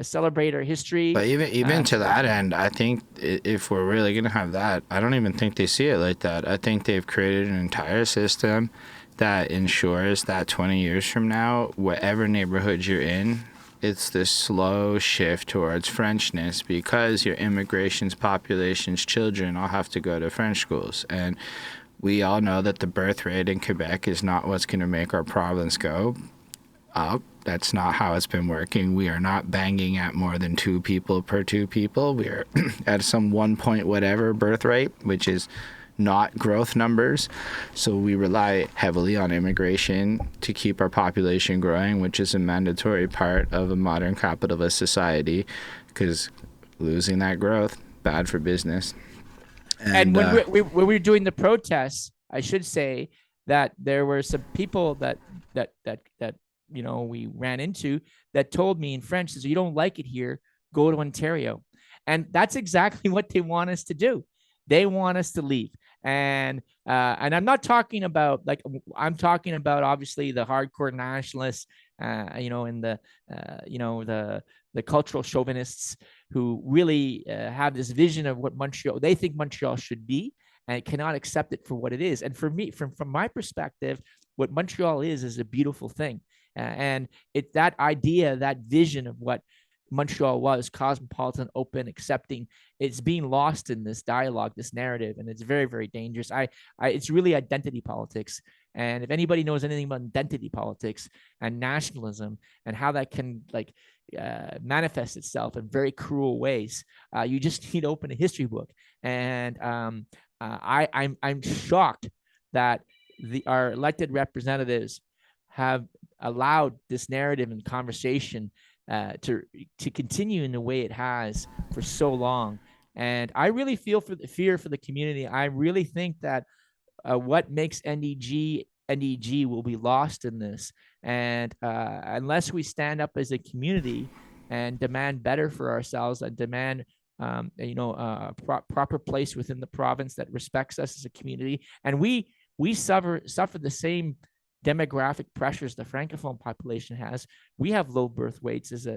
celebrate our history. but even to that end, I think if we're really gonna have that, I don't even think they see it like that. I think they've created an entire system that ensures that 20 years from now, whatever neighborhood you're in, it's this slow shift towards Frenchness, because your immigration's population's children all have to go to French schools. And we all know that the birth rate in Quebec is not what's going to make our province go up. That's not how it's been working. We are not banging at more than 2 people per 2 people. We are at some 1 point whatever birth rate, which is not growth numbers. So we rely heavily on immigration to keep our population growing, which is a mandatory part of a modern capitalist society, because losing that growth, bad for business. And when we were doing the protests, I should say that there were some people that we ran into that told me in French, says, "You don't like it here, go to Ontario." And that's exactly what they want us to do. They want us to leave. And I'm not talking about, like, I'm talking about obviously the hardcore nationalists, and the cultural chauvinists who really have this vision of what Montreal, they think Montreal should be, and cannot accept it for what it is. And for me, from my perspective, what Montreal is a beautiful thing. And it's that idea, that vision of what Montreal was, cosmopolitan, open, accepting, it's being lost in this dialogue, this narrative, and it's very, very dangerous. It's really identity politics. And if anybody knows anything about identity politics and nationalism and how that can manifest itself in very cruel ways, you just need to open a history book. And I'm shocked that our elected representatives have allowed this narrative and conversation to continue in the way it has for so long. And I really feel for the fear for the community. I really think that what makes NDG will be lost in this. And unless we stand up as a community and demand better for ourselves, and demand proper place within the province that respects us as a community, and we suffer the same demographic pressures the francophone population has. We have low birth weights as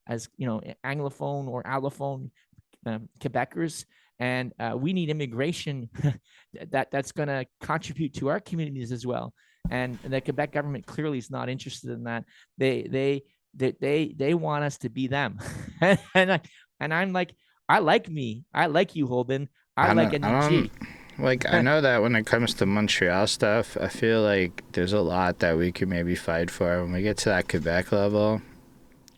anglophone or allophone Quebecers, and we need immigration that's going to contribute to our communities as well. And the Quebec government clearly is not interested in that. They want us to be them. and I'm like, I like me. I like you, Holden. I like NDG. I know that when it comes to Montreal stuff, I feel like there's a lot that we could maybe fight for. When we get to that Quebec level,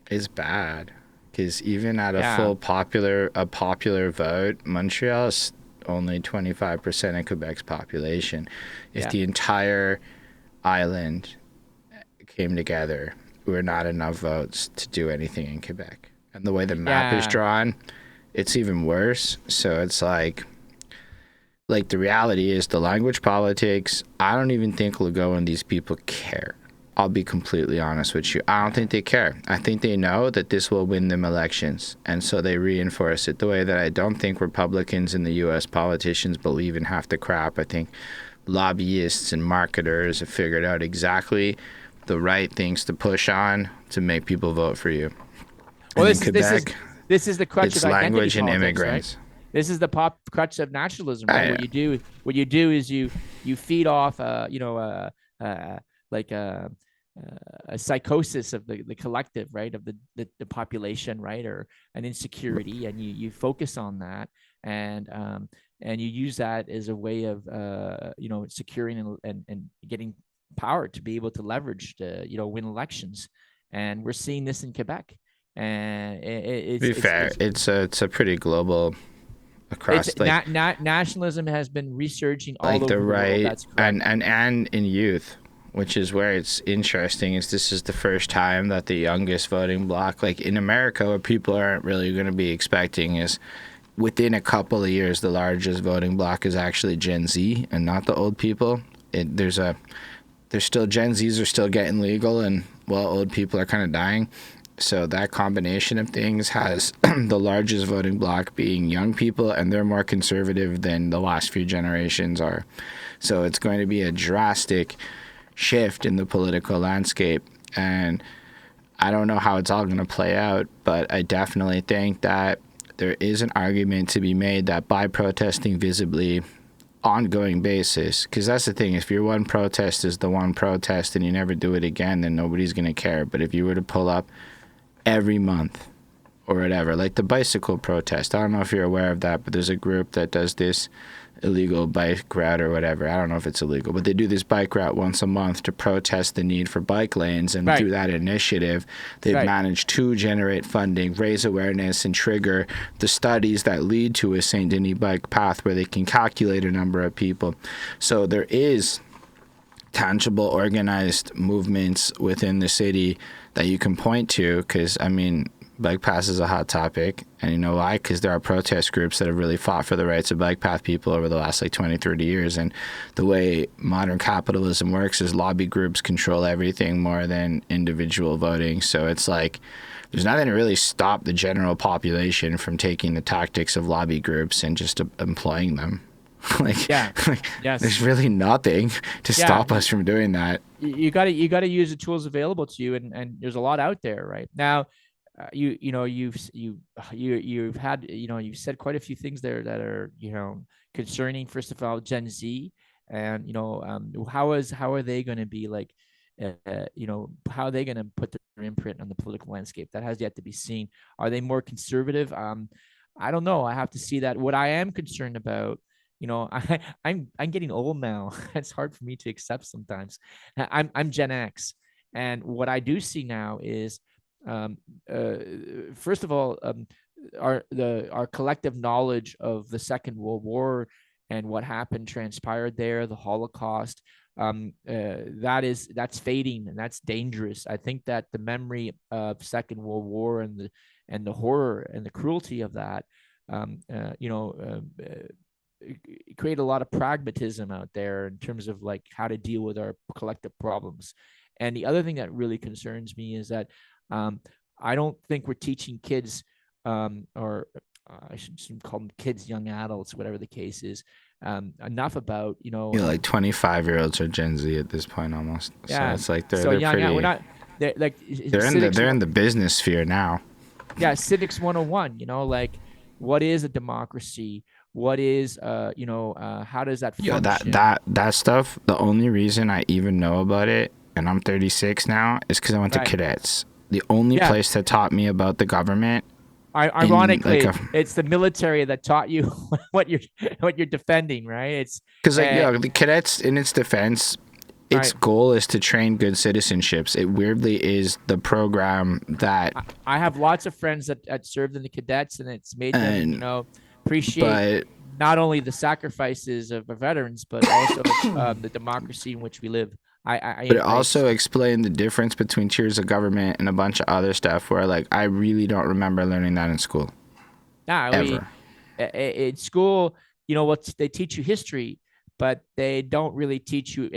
it's bad. Because even at a popular vote, Montreal is only 25% of Quebec's population. If the entire island came together, we're not enough votes to do anything in Quebec. And the way the map is drawn, it's even worse. So it's like the reality is the language politics, I don't even think Legault and these people care. I'll be completely honest with you. I don't think they care. I think they know that this will win them elections. And so they reinforce it the way that I don't think Republicans and the U.S. politicians believe in half the crap. I think lobbyists and marketers have figured out exactly the right things to push on to make people vote for you. Well, And in Quebec, this is the crutch it's of identity language and politics, right? immigrants. This is the crutch of nationalism, right? I, What you do is you feed off, uh, like a psychosis of the collective, right, of the population, right, or an insecurity, and you focus on that, and you use that as a way of securing and getting power to be able to leverage to win elections, and we're seeing this in Quebec, and to be fair, it's a pretty global across nationalism has been resurging all like over the the world. right That's correct. and in youth, which is where it's interesting. Is this is the first time that the youngest voting bloc, like in America, what people aren't really going to be expecting is within a couple of years, the largest voting bloc is actually Gen Z and not the old people. There's still Gen Zs are still getting legal, and well, old people are kind of dying. So that combination of things has the largest voting bloc being young people, and they're more conservative than the last few generations are. So it's going to be a drastic shift in the political landscape, and I don't know how it's all going to play out, but I definitely think that there is an argument to be made that by protesting visibly ongoing basis, because that's the thing, if your one protest is the one protest and you never do it again, then nobody's going to care. But if you were to pull up every month or whatever, like the bicycle protest, I don't know if you're aware of that, but there's a group that does this illegal bike route or whatever. I don't know if it's illegal, but they do this bike route once a month to protest the need for bike lanes, and through that initiative they've managed to generate funding, raise awareness, and trigger the studies that lead to a Saint Denis bike path where they can calculate a number of people. So there is tangible organized movements within the city that you can point to, because I mean, bike paths is a hot topic, and you know why? Because there are protest groups that have really fought for the rights of bike path people over the last 20, 30 years, and the way modern capitalism works is lobby groups control everything more than individual voting. So it's like there's nothing to really stop the general population from taking the tactics of lobby groups and just employing them. There's really nothing to stop us from doing that. You got to use the tools available to you, and there's a lot out there right now. You've had, you've said quite a few things there that are, concerning. First of all, Gen Z, and how are they going to be like, how are they going to put their imprint on the political landscape? That has yet to be seen. Are they more conservative? I don't know. I have to see that. What I am concerned about, I'm getting old now. It's hard for me to accept sometimes. I'm Gen X, and what I do see now is, first of all, our collective knowledge of the Second World War and what happened, transpired there, the Holocaust, that's fading, and that's dangerous. I think that the memory of Second World War and the horror and the cruelty of that, create a lot of pragmatism out there in terms of like how to deal with our collective problems. And the other thing that really concerns me is that I don't think we're teaching kids, or I should call them kids, young adults, whatever the case is, enough about, like 25-year-olds are Gen Z at this point almost. Yeah. So it's like they're young, pretty. we're not. They're in the business sphere now. Yeah, civics 101. Like, what is a democracy? What is how does that function? That stuff. The only reason I even know about it, and I'm 36 now, is because I went to cadets. The only place that taught me about the government. Ironically, it's the military that taught you what you're defending, right? It's because the cadets, in its defense, its goal is to train good citizenships. It weirdly is the program that I have lots of friends that served in the cadets, and it's made them appreciate not only the sacrifices of our veterans, but also the democracy in which we live. But it also explained the difference between tiers of government and a bunch of other stuff where, like, I really don't remember learning that in school. Ever. In school, what they teach you history, but they don't really teach you.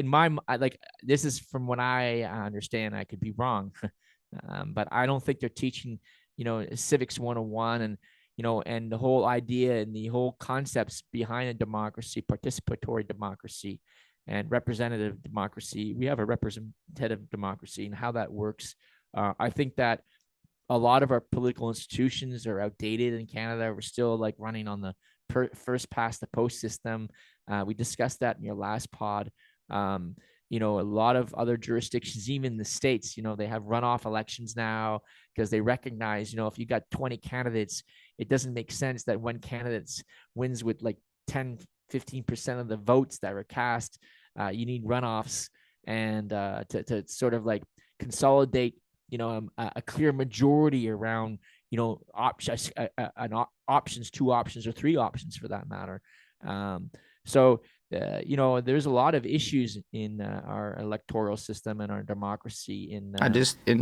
Like, this is from what I understand. I could be wrong, but I don't think they're teaching, civics 101, and and the whole idea and the whole concepts behind a democracy, participatory democracy, and representative democracy. We have a representative democracy, and how that works. I think that a lot of our political institutions are outdated in Canada. We're still like running on the first past the post system. We discussed that in your last pod. A lot of other jurisdictions, even the States, they have runoff elections now because they recognize, if you got 20 candidates, it doesn't make sense that one candidate wins with like 10-15% of the votes that were cast. You need runoffs, and to sort of like consolidate a clear majority around options, options, two options, or three options for that matter. So there's a lot of issues in our electoral system and our democracy in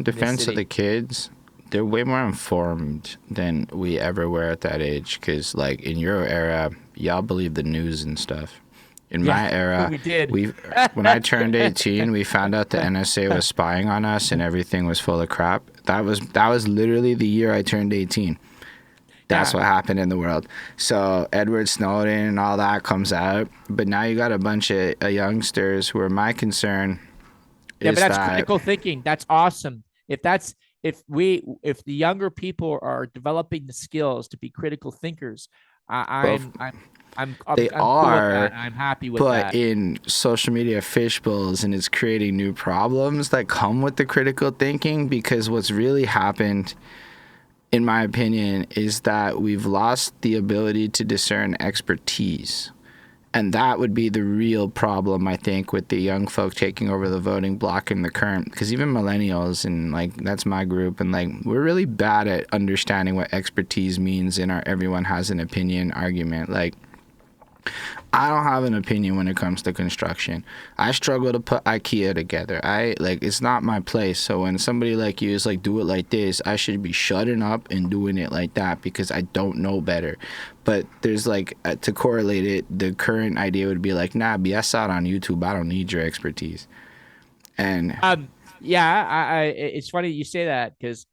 defense of the kids, they're way more informed than we ever were at that age, because like in your era, y'all believe the news and stuff. In my era, we did. When I turned 18, we found out the NSA was spying on us and everything was full of crap. That was literally the year I turned 18. That's what happened in the world. So Edward Snowden and all that comes out, but now you got a bunch of youngsters who are my concern. Yeah, but that's critical thinking. That's awesome. If the younger people are developing the skills to be critical thinkers, I'm cool with that. I'm happy with that. But in social media fishbowls, and it's creating new problems that come with the critical thinking, because what's really happened, in my opinion, is that we've lost the ability to discern expertise. And that would be the real problem, I think, with the young folk taking over the voting block in the current, because even millennials, and like that's my group, and like we're really bad at understanding what expertise means in our everyone has an opinion argument. Like, I don't have an opinion when it comes to construction. I struggle to put IKEA together. It's not my place. So when somebody like you is like, do it like this, I should be shutting up and doing it like that, because I don't know better. But there's like, to correlate it, the current idea would be like, nah, BS out on YouTube. I don't need your expertise. And it's funny you say that, because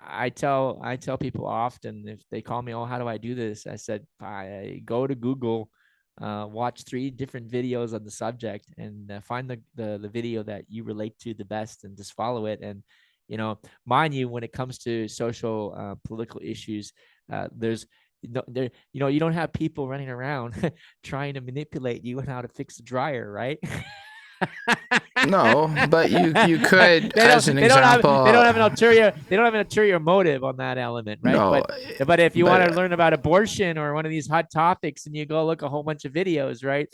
I tell people often, if they call me, oh, how do I do this? I said, I go to Google, watch 3 different videos on the subject, and find the video that you relate to the best, and just follow it. And mind you, when it comes to social political issues, there's you don't have people running around trying to manipulate you on how to fix the dryer, right? No, but you could, as an example. They don't have an ulterior motive on that element, right? No, but if you want to learn about abortion or one of these hot topics, and you go look a whole bunch of videos, right?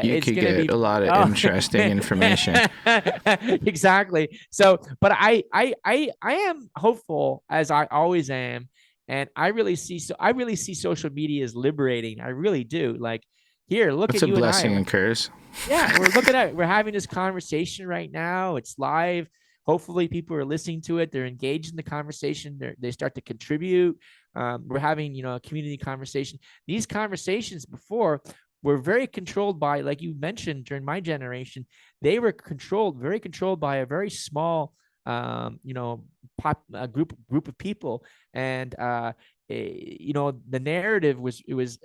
You could get a lot of interesting information. Exactly. So, but I am hopeful, as I always am, and I really see social media as liberating. I really do. Like, here, look at you. It's a blessing and curse. Yeah, we're having this conversation right now. It's live. Hopefully people are listening to it. They're engaged in the conversation. They start to contribute. We're having, a community conversation. These conversations before were very controlled by, like you mentioned, during my generation, they were very controlled by a very small, group of people. And, the narrative was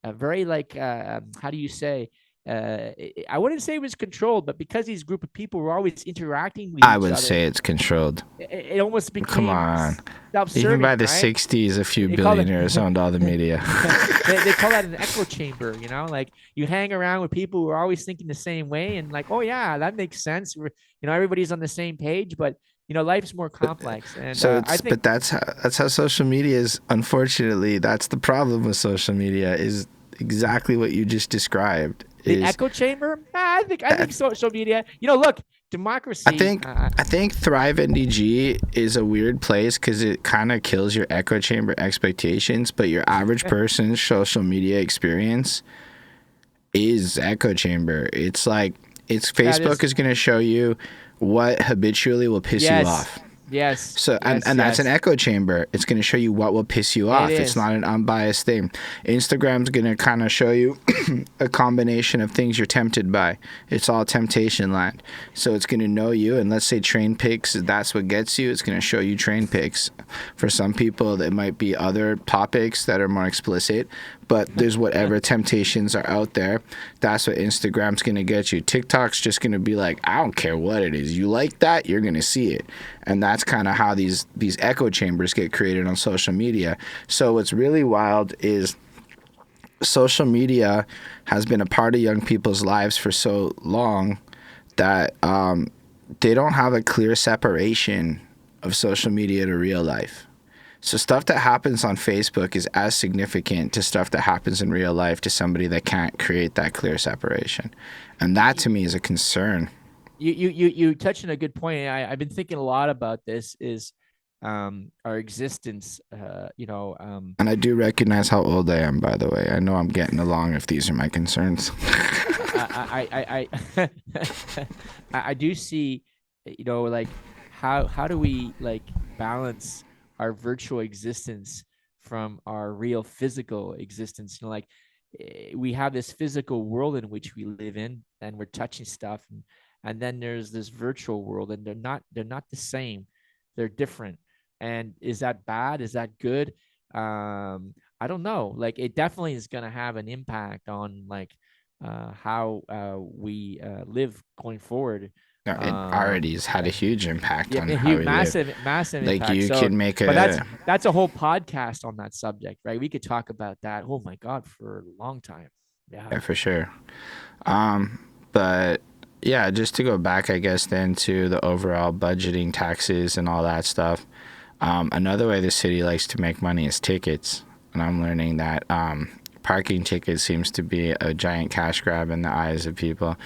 very like, how do you say? I wouldn't say it was controlled, but because these group of people were always interacting with each other, I would say it's controlled. It almost became, come on, self-serving. Even by the right? 60s, a few billionaires owned all the media. They call that an echo chamber. Like, you hang around with people who are always thinking the same way, and like, oh yeah, that makes sense. Everybody's on the same page, but life's more complex. And so but that's how social media is. Unfortunately, that's the problem with social media, is exactly what you just described. The echo chamber? I think social media. Look, democracy. I think Thrive NDG is a weird place, because it kind of kills your echo chamber expectations. But your average person's social media experience is echo chamber. It's like Facebook is going to show you what habitually will piss you off. Yes. So Yes. and that's an Yes. echo chamber. It's going to show you what will piss you It off. It's is. not an unbiased thing. Instagram's going to kind of show you a combination of things you're tempted by. It's all temptation land. So it's going to know you, and let's say train pics, that's what gets you. It's going to show you train pics. For some people, it might be other topics that are more explicit, but there's whatever temptations are out there. That's what Instagram's going to get you. TikTok's just going to be like, I don't care what it is. You like that, you're going to see it. And that's kind of how these echo chambers get created on social media. So what's really wild is social media has been a part of young people's lives for so long that they don't have a clear separation of social media to real life. So stuff that happens on Facebook is as significant to stuff that happens in real life to somebody that can't create that clear separation. And that to me is a concern. You touched on a good point. I've been thinking a lot about this. Is our existence, And I do recognize how old I am, by the way. I know I'm getting along if these are my concerns. I do see, like how do we like balance our virtual existence from our real physical existence? Like we have this physical world in which we live in, and we're touching stuff, and then there's this virtual world, and they're not the same. They're different. And is that bad? Is that good? I don't know. Like it definitely is going to have an impact on like how we live going forward. No, it already has had a huge impact Yeah, on how we live. massive Like impact. you So, can make but a that's a whole podcast on that subject, right? We could talk about that. Oh my God, for a long time. Yeah. yeah, for sure. But yeah, just to go back, I guess, then to the overall budgeting, taxes, and all that stuff. Another way the city likes to make money is tickets, and I'm learning that parking tickets seems to be a giant cash grab in the eyes of people.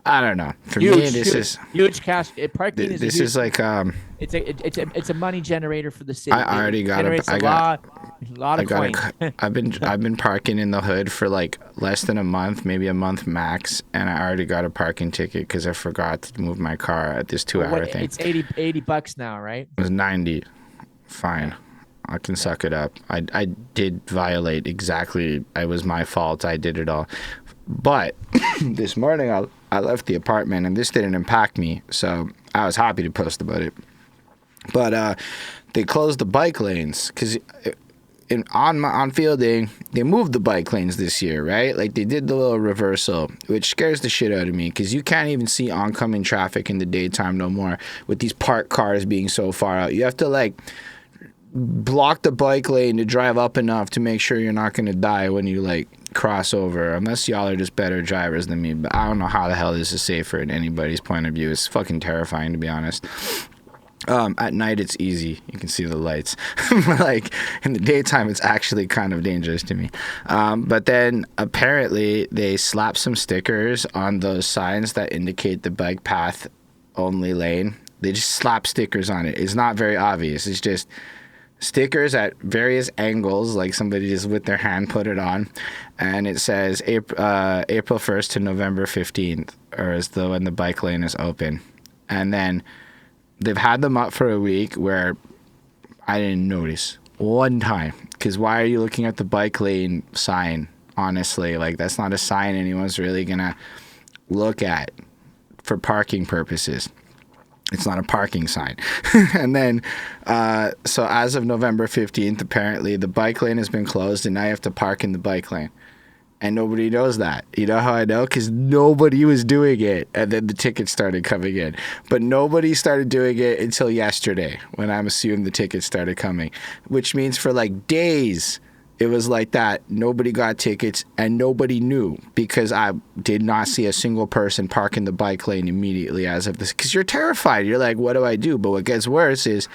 I don't know. For me, this is huge cash. Parking is this is like it's a money generator for the city. I already It got generates a I a got lot I of got coin. I've been parking in the hood for like less than a month, maybe a month max, and I already got a parking ticket because I forgot to move my car at this 2 hour thing. It's $80 now, right? It was 90. Fine. I can suck it up. I did violate exactly. It was my fault. I did it all. But this morning I left the apartment and this didn't impact me, so I was happy to post about it. But they closed the bike lanes because on fielding they moved the bike lanes this year, right? Like they did the little reversal, which scares the shit out of me because you can't even see oncoming traffic in the daytime no more with these parked cars being so far out. You have to like block the bike lane to drive up enough to make sure you're not going to die when you like cross over, unless y'all are just better drivers than me. But I don't know how the hell this is safer in anybody's point of view. It's fucking terrifying, to be honest. At night it's easy, you can see the lights. Like in the daytime it's actually kind of dangerous to me. But then apparently they slapped some stickers on those signs that indicate the bike path only lane. They just slap stickers on it. It's not very obvious. It's just stickers at various angles, like somebody just with their hand put it on, and it says April 1st to November 15th, or as though when the bike lane is open. And then they've had them up for a week where I didn't notice one time, because why are you looking at the bike lane sign? Honestly, like that's not a sign anyone's really gonna look at for parking purposes. It's not a parking sign. And then, so as of November 15th, apparently the bike lane has been closed and now you have to park in the bike lane. And nobody knows that. You know how I know? Because nobody was doing it. And then the tickets started coming in. But nobody started doing it until yesterday, when I'm assuming the tickets started coming. Which means for like days, it was like that. Nobody got tickets and nobody knew, because I did not see a single person park in the bike lane immediately as of this. Because you're terrified. You're like, what do I do? But what gets worse is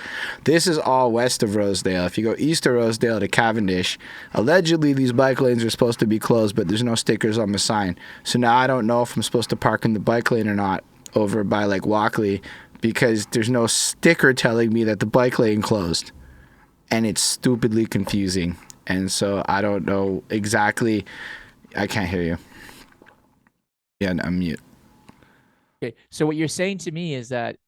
this is all west of Rosedale. If you go east of Rosedale to Cavendish, allegedly these bike lanes are supposed to be closed, but there's no stickers on the sign. So now I don't know if I'm supposed to park in the bike lane or not over by like Walkley, because there's no sticker telling me that the bike lane closed. And it's stupidly confusing. And so I don't know exactly. I can't hear you. Yeah, I'm mute. Okay. So what you're saying to me is that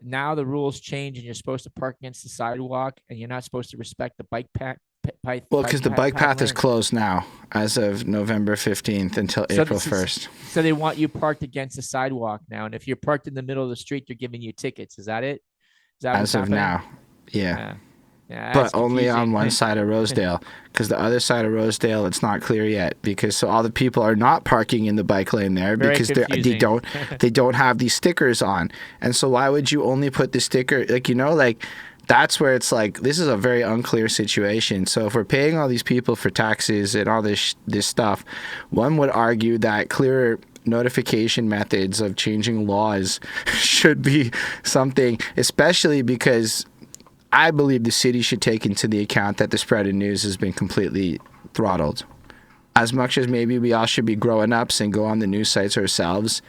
now the rules change, and you're supposed to park against the sidewalk, and you're not supposed to respect the bike path. Well, because the bike path is lane. closed now as of November 15th until April 1st. So they want you parked against the sidewalk now, and if you're parked in the middle of the street, they're giving you tickets. Is that it? Is that what's As of happening? now, yeah. Yeah, But that's only on confusing. one side of Rosedale, because the other side of Rosedale, it's not clear yet. Because so all the people are not parking in the bike lane there Very because they don't have these stickers on. And so why would you only put the sticker, like, you know, like that's where it's like this is a very unclear situation. So if we're paying all these people for taxes and all this stuff, one would argue that clearer notification methods of changing laws should be something, especially because I believe the city should take into the account that the spread of news has been completely throttled. As much as maybe we all should be growing ups and go on the news sites ourselves,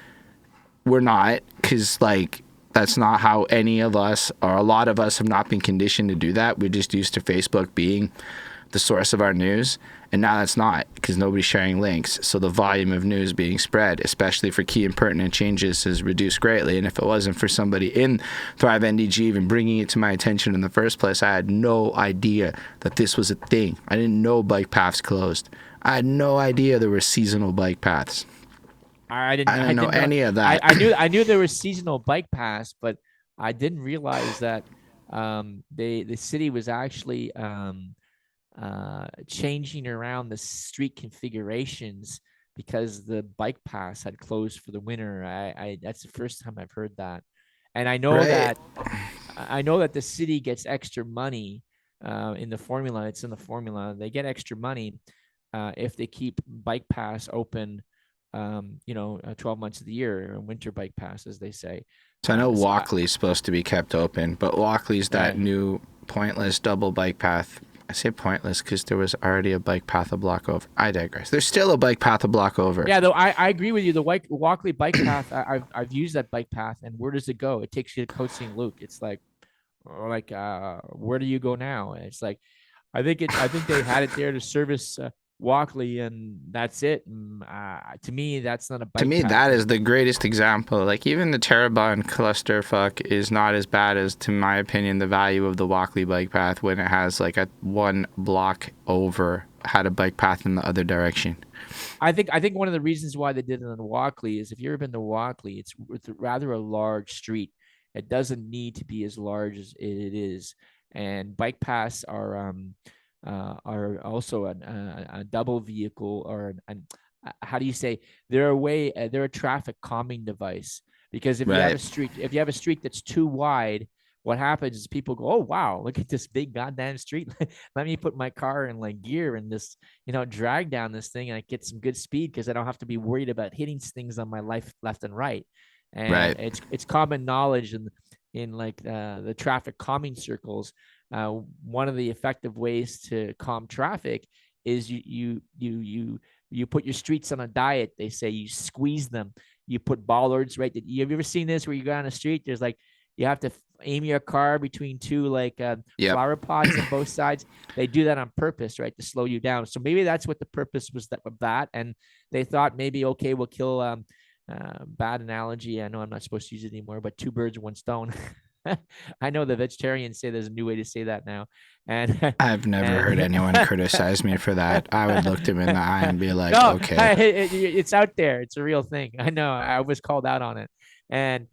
we're not, because like that's not how any of us or a lot of us have not been conditioned to do that. We're just used to Facebook being the source of our news, and now that's not, because nobody's sharing links. So the volume of news being spread, especially for key and pertinent changes, has reduced greatly. And if it wasn't for somebody in Thrive NDG even bringing it to my attention in the first place, I had no idea that this was a thing. I didn't know bike paths closed. I had no idea there were seasonal bike paths. I didn't know any of that. I knew there was seasonal bike paths, but I didn't realize that the city was actually changing around the street configurations because the bike paths had closed for the winter. I that's the first time I've heard that, and I know Right. that the city gets extra money in the formula. It's in the formula. They get extra money if they keep bike paths open. 12 months of the year, or winter bike pass, as they say. So I know Walkley's supposed to be kept open, but Walkley's that new pointless double bike path. I say pointless because there was already a bike path a block over. I digress. There's still a bike path a block over. Yeah, though I agree with you. The Walkley bike path, I've used that bike path, and where does it go? It takes you to Côte St. Luc. It's like where do you go now? And it's like I think they had it there to service Walkley, and that's it. To me, that's not a bike. To me, path. that is the greatest example. Like even the Terrebonne clusterfuck is not as bad as, to my opinion, the value of the Walkley bike path when it has like a one block over had a bike path in the other direction. I think one of the reasons why they did it on Walkley is if you've ever been to Walkley, it's rather a large street. It doesn't need to be as large as it is, and bike paths are also a double vehicle, or how do you say, they're they're a traffic calming device, because if you have a street that's too wide, what happens is people go, oh wow, look at this big goddamn street. Let me put my car in like gear and this drag down this thing, and I get some good speed because I don't have to be worried about hitting things on my life left and right. And it's common knowledge in like the traffic calming circles. One of the effective ways to calm traffic is you put your streets on a diet. They say you squeeze them. You put bollards, right? Have you ever seen this where you go on the street? There's like you have to aim your car between two flower pots on both sides. They do that on purpose, right, to slow you down. So maybe that's what the purpose was of that. And they thought maybe, okay, we'll kill bad analogy. I know I'm not supposed to use it anymore, but two birds, one stone. I know the vegetarians say there's a new way to say that now. And I've never heard anyone criticize me for that. I would look them in the eye and be like, no, okay. It's out there. It's a real thing. I know. I was called out on it. And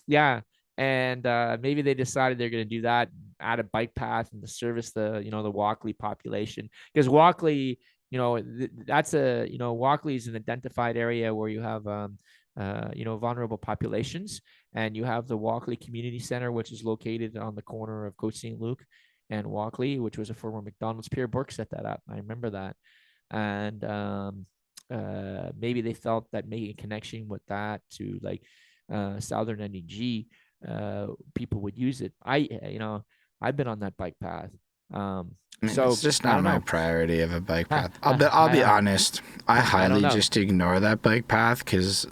yeah. And maybe they decided they're going to do that, add a bike path and to service the Walkley population, because Walkley, that's Walkley is an identified area where you have vulnerable populations, and you have the Walkley Community Center, which is located on the corner of Côte St. Luc and Walkley, which was a former McDonald's. Pierre Bourque set that up. I remember that. And maybe they felt that making a connection with that to like Southern NDG, people would use it. I've been on that bike path. So it's just not my priority of a bike path. I'll be honest. I highly just ignore that bike path because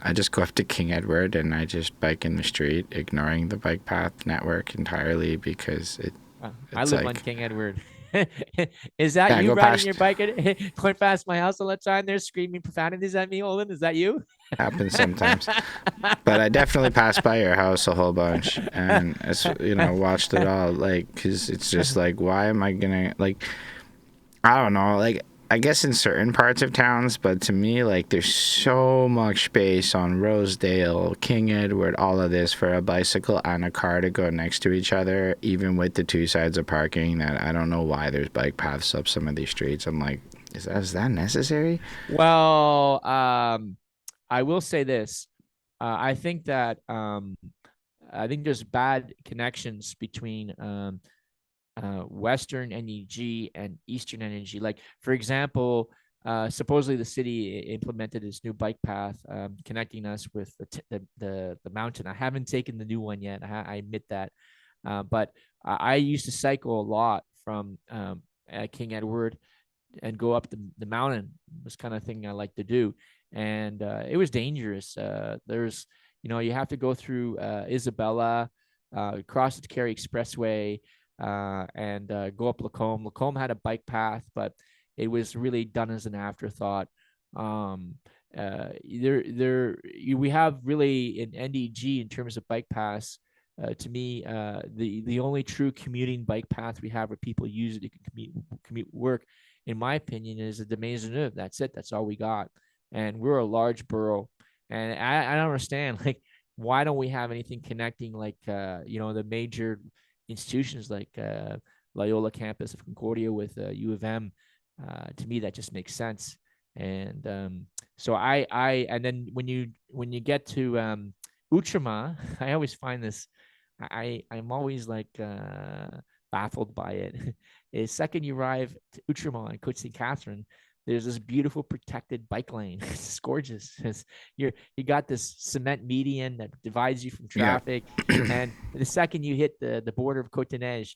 I just go up to King Edward and I just bike in the street, ignoring the bike path network entirely because I live on King Edward. Is that Yeah, I you go riding your past. bike and going past my house all the time? They're screaming profanities at me, Holden. Is that you? Happens sometimes. But I definitely passed by your house a whole bunch, and it's, watched it all, like, because it's just like, why am I gonna, like, I don't know, like, I guess in certain parts of towns, but to me, like, there's so much space on Rosedale, King Edward, all of this for a bicycle and a car to go next to each other, even with the two sides of parking, that I don't know why there's bike paths up some of these streets. I'm like, is that necessary? Well, I will say this. I think that I think there's bad connections between Western NEG and Eastern NEG. Like, for example, supposedly the city implemented this new bike path connecting us with the mountain. I haven't taken the new one yet. I admit that, but I used to cycle a lot from King Edward and go up the mountain. This kind of thing I like to do, and it was dangerous. There's, you have to go through Isabella, cross the Cary Expressway, and go up Lacombe. Lacombe had a bike path, but it was really done as an afterthought. We have really in NDG in terms of bike paths. To me, the only true commuting bike path we have where people use it to commute work, in my opinion, is the Maisonneuve. That's it. That's all we got. And we're a large borough. And I don't understand, like, why don't we have anything connecting, like, the major institutions like Loyola campus of Concordia with U of M? To me, that just makes sense. And so and then when you get to Outremont, I always find this, I'm always like baffled by it. Is second you arrive to Outremont and Côte St. Catherine, there's this beautiful protected bike lane. It's gorgeous. You got this cement median that divides you from Yeah. traffic, and the second you hit the border of Côte Neige,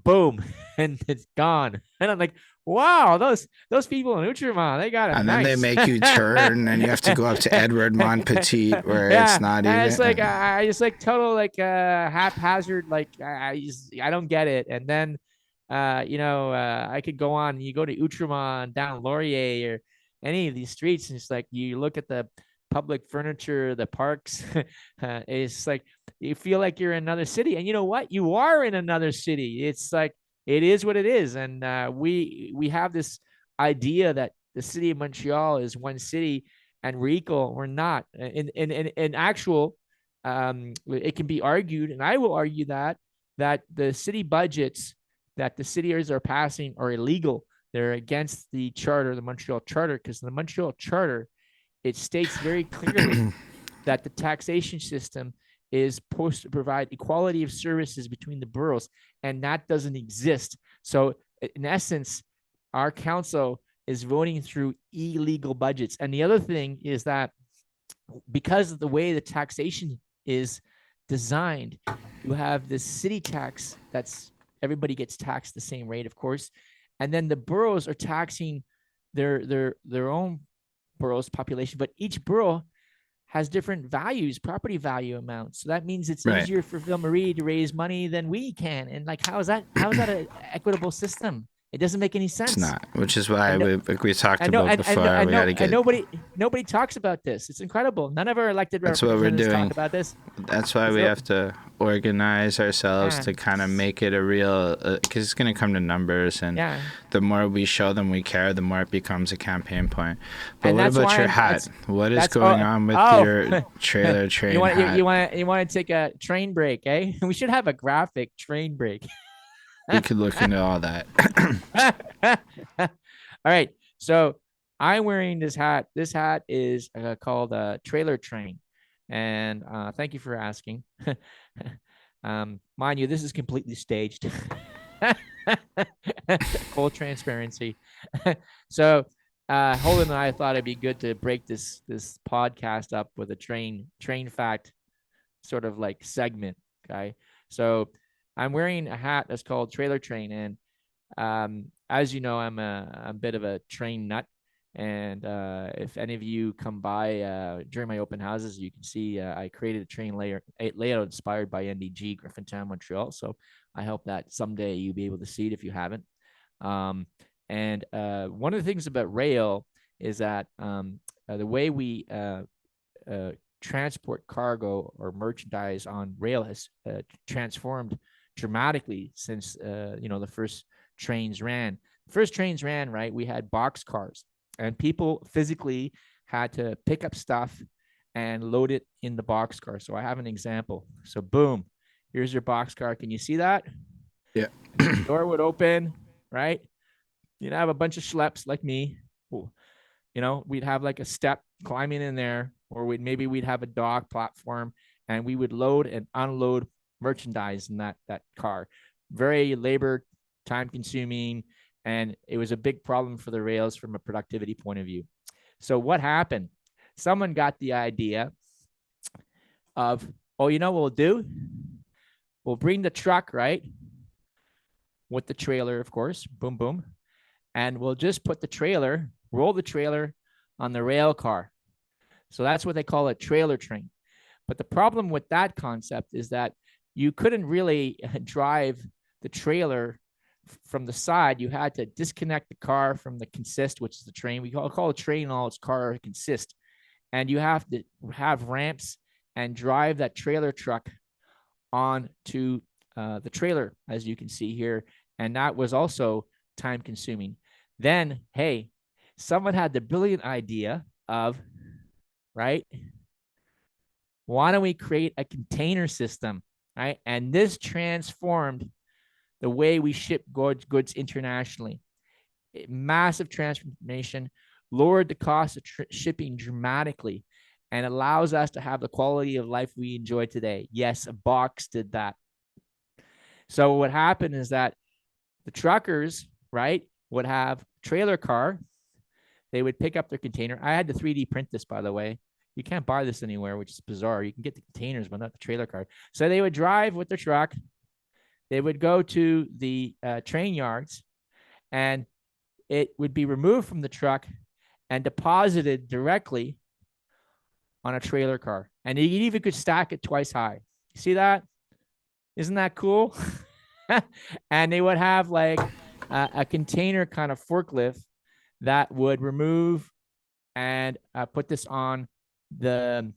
boom, and it's gone. And I'm like, wow, those people in Outremont, they got it And then they nice. make you turn, and you have to go up to Edward Montpetit, where Yeah, it's not and it's like even. I just like total like haphazard, like I don't get it. And then I could go on. You go to Outremont, down Laurier, or any of these streets, and it's like you look at the public furniture, the parks. It's like you feel like you're in another city, and you know what? You are in another city. It's like it is what it is, and we have this idea that the city of Montreal is one city and we're equal. We're not. In actual, it can be argued, and I will argue that the city budgets that the cities are passing are illegal. They're against the charter, the Montreal Charter, because the Montreal Charter, it states very clearly that the taxation system is supposed to provide equality of services between the boroughs, and that doesn't exist. So, in essence, our council is voting through illegal budgets. And the other thing is that because of the way the taxation is designed, you have this city tax that's everybody gets taxed the same rate, of course, and then the boroughs are taxing their own boroughs population, but each borough has different values, property value amounts. So that means it's Right. easier for Ville Marie to raise money than we can. And like, how is that an equitable system? It doesn't make any It's sense. not, which is why And like we talked and no, about and before. We got to and get. nobody talks about this. It's incredible. None of our elected That's what we're representatives talk doing. about this. That's why we have to organize ourselves Yeah, to kind of make it a real, because it's going to come to numbers, and yeah. the more we show them we care, the more it becomes a campaign point. But And what that's about why your hat? What is that's going on with your trailer train you want hat? you want to take a train break, eh? We should have a graphic train break. We could look into all that. All right. So I'm wearing this hat. This hat is called a trailer train. And thank you for asking. Mind you, this is completely staged. Full transparency. So Holden and I thought it'd be good to break this podcast up with a train fact sort of like segment. Okay. So I'm wearing a hat that's called trailer train. And as you know, I'm a bit of a train nut. And if any of you come by during my open houses, you can see I created a train layout inspired by NDG, Griffintown, Montreal. So I hope that someday you'll be able to see it if you haven't. And one of the things about rail is that the way we transport cargo or merchandise on rail has transformed dramatically since the first trains ran. First trains ran, right? We had box cars, and people physically had to pick up stuff and load it in the box car. So I have an example. So boom, here's your box car. Can you see that? Yeah. The door would open, right? You'd have a bunch of schleps like me. We'd have like a step climbing in there, or we'd have a dock platform, and we would load and unload merchandise in that car. Very labor time consuming, and it was a big problem for the rails from a productivity point of view. So what happened? Someone got the idea of, oh, you know what we'll do? We'll bring the truck, right? With the trailer, of course, boom, boom. And we'll just roll the trailer on the rail car. So that's what they call a trailer train. But the problem with that concept is that you couldn't really drive the trailer from the side. You had to disconnect the car from the consist, which is the train. We call a train all its car consist. And you have to have ramps and drive that trailer truck on to the trailer, as you can see here. And that was also time consuming. Then, hey, someone had the brilliant idea of, right, why don't we create a container system, right? And this transformed the way we ship goods internationally. Massive transformation, lowered the cost of shipping dramatically, and allows us to have the quality of life we enjoy today. Yes, a box did that. So what happened is that the truckers, right, would have trailer car. They would pick up their container. I had to 3D print this, by the way. You can't buy this anywhere, which is bizarre. You can get the containers, but not the trailer car. So they would drive with their truck. They would go to the train yards, and it would be removed from the truck and deposited directly on a trailer car. And you even could stack it twice high. You see that? Isn't that cool? And they would have like a container kind of forklift that would remove and put this on the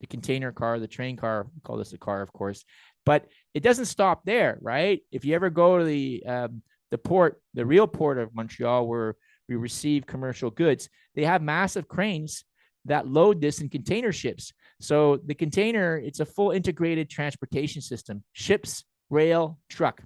container car, the train car. We call this a car, of course. But it doesn't stop there, right? If you ever go to the port, the real port of Montreal, where we receive commercial goods, they have massive cranes that load this in container ships. So the container, it's a full integrated transportation system, ships, rail, truck.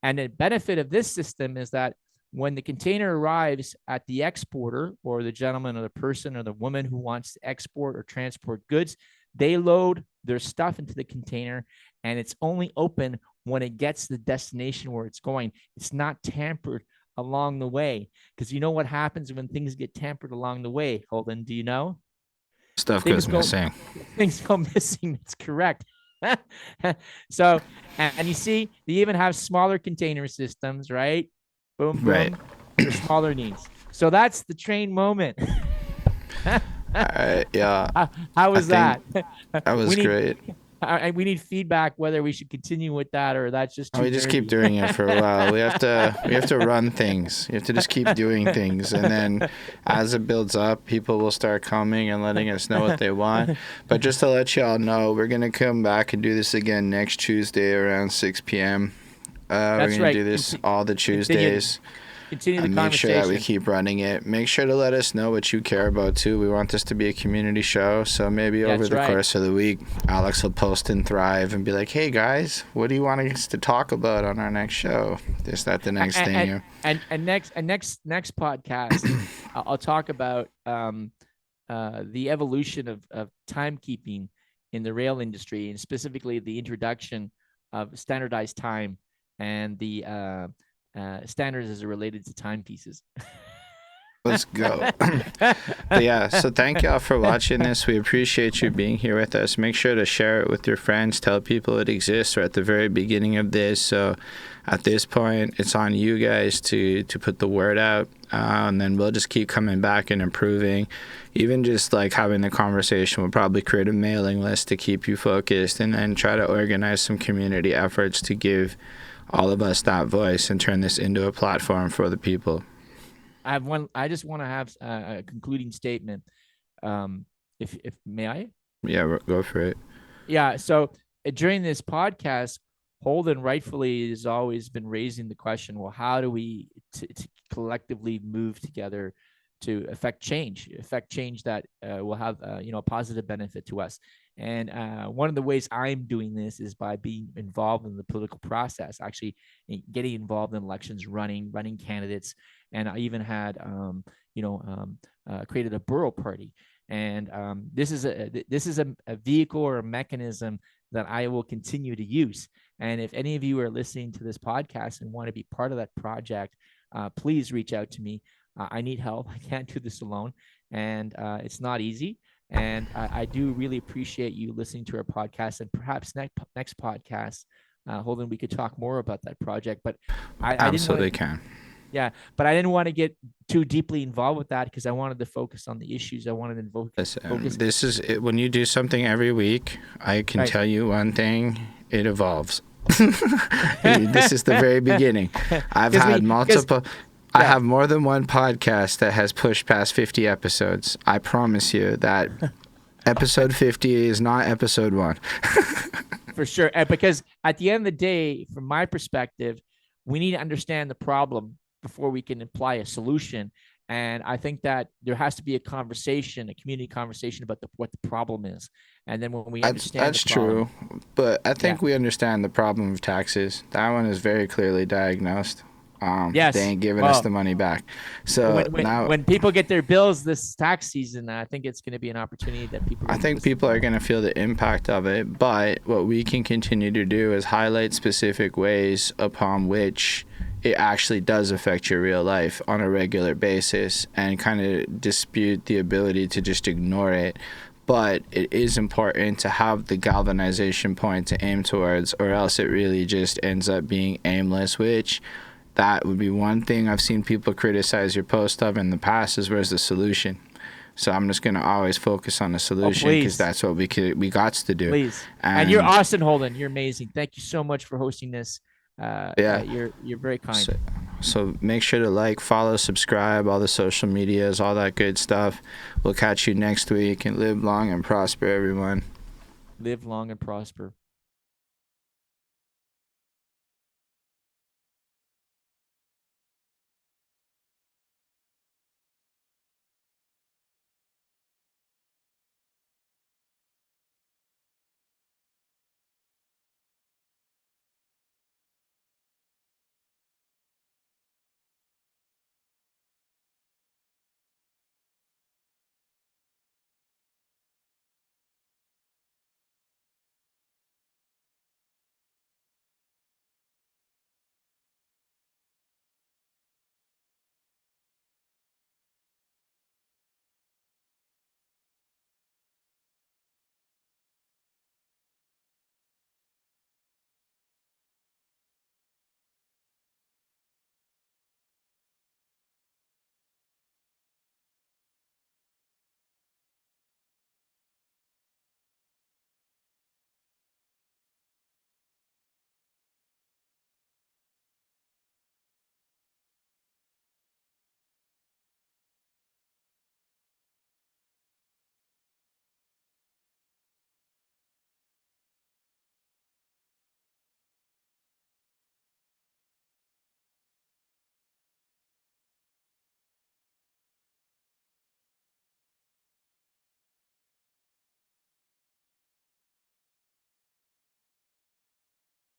And the benefit of this system is that when the container arrives at the exporter, or the gentleman or the person or the woman who wants to export or transport goods, they load their stuff into the container, and it's only open when it gets to the destination where it's going. It's not tampered along the way, because you know what happens when things get tampered along the way, Holden? Do you know? Stuff goes missing. Things go missing. That's correct. So, and you see, they even have smaller container systems, right? Boom, boom. Right. For smaller needs. So that's the train moment. Yeah. How was that? That was great. We need feedback whether we should continue with that, or that's just too we just nerdy. keep doing it for a while. We have to run things. You have to just keep doing things, and then as it builds up, people will start coming and letting us know what they want. But just to let y'all know, we're gonna come back and do this again next Tuesday around 6 p.m. We're gonna do this all the Tuesdays. Continue the make conversation. sure that we keep running it. Make sure to let us know what you care about too. We want this to be a community show, so maybe over the course of the week, Alex will post in Thrive and be like, "Hey guys, what do you want us to talk about on our next show?" Is that the next thing? And next podcast, I'll talk about the evolution of timekeeping in the rail industry, and specifically the introduction of standardized time and the standards as it related to timepieces. Let's go. But yeah, so thank y'all for watching this. We appreciate you being here with us. Make sure to share it with your friends. Tell people it exists. We're at the very beginning of this, so at this point, it's on you guys to put the word out, and then we'll just keep coming back and improving. Even just like having the conversation, we'll probably create a mailing list to keep you focused, and then try to organize some community efforts to give all of us that voice and turn this into a platform for the people. I just want to have a concluding statement. If may I? Yeah, go for it. Yeah. So during this podcast, Holden rightfully has always been raising the question: well, how do we collectively move together to affect change that will have a positive benefit to us? And one of the ways I'm doing this is by being involved in the political process, actually getting involved in elections, running candidates, and I even had created a borough party. And this is a vehicle or a mechanism that I will continue to use. And if any of you are listening to this podcast and want to be part of that project, please reach out to me. I need help. I can't do this alone, and it's not easy. And I do really appreciate you listening to our podcast. And perhaps next podcast, Holden, we could talk more about that project. But I Absolutely didn't want can. yeah, but I didn't want to get too deeply involved with that because I wanted to focus on the issues. I wanted to focus. This is it. When you do something every week, I can tell you one thing: it evolves. This is the very beginning. I've had multiple. I have more than one podcast that has pushed past 50 episodes. I promise you that episode 50 is not episode 1. For sure, because at the end of the day, from my perspective, we need to understand the problem before we can apply a solution. And I think that there has to be a conversation, a community conversation about what the problem is. And then when we understand that's true, but I think we understand the problem of taxes. That one is very clearly diagnosed. Yes. They ain't giving us the money back. So when people get their bills this tax season, I think it's going to be an opportunity that I think people are going to feel the impact of it. But what we can continue to do is highlight specific ways upon which it actually does affect your real life on a regular basis and kind of dispute the ability to just ignore it. But it is important to have the galvanization point to aim towards, or else it really just ends up being aimless, which that would be one thing I've seen people criticize your post of in the past is where's the solution. So I'm just going to always focus on the solution because that's what we got to do. Please. And you're Austin Holden. You're amazing. Thank you so much for hosting this. You're very kind. So make sure to follow, subscribe, all the social medias, all that good stuff. We'll catch you next week, and live long and prosper, everyone. Live long and prosper.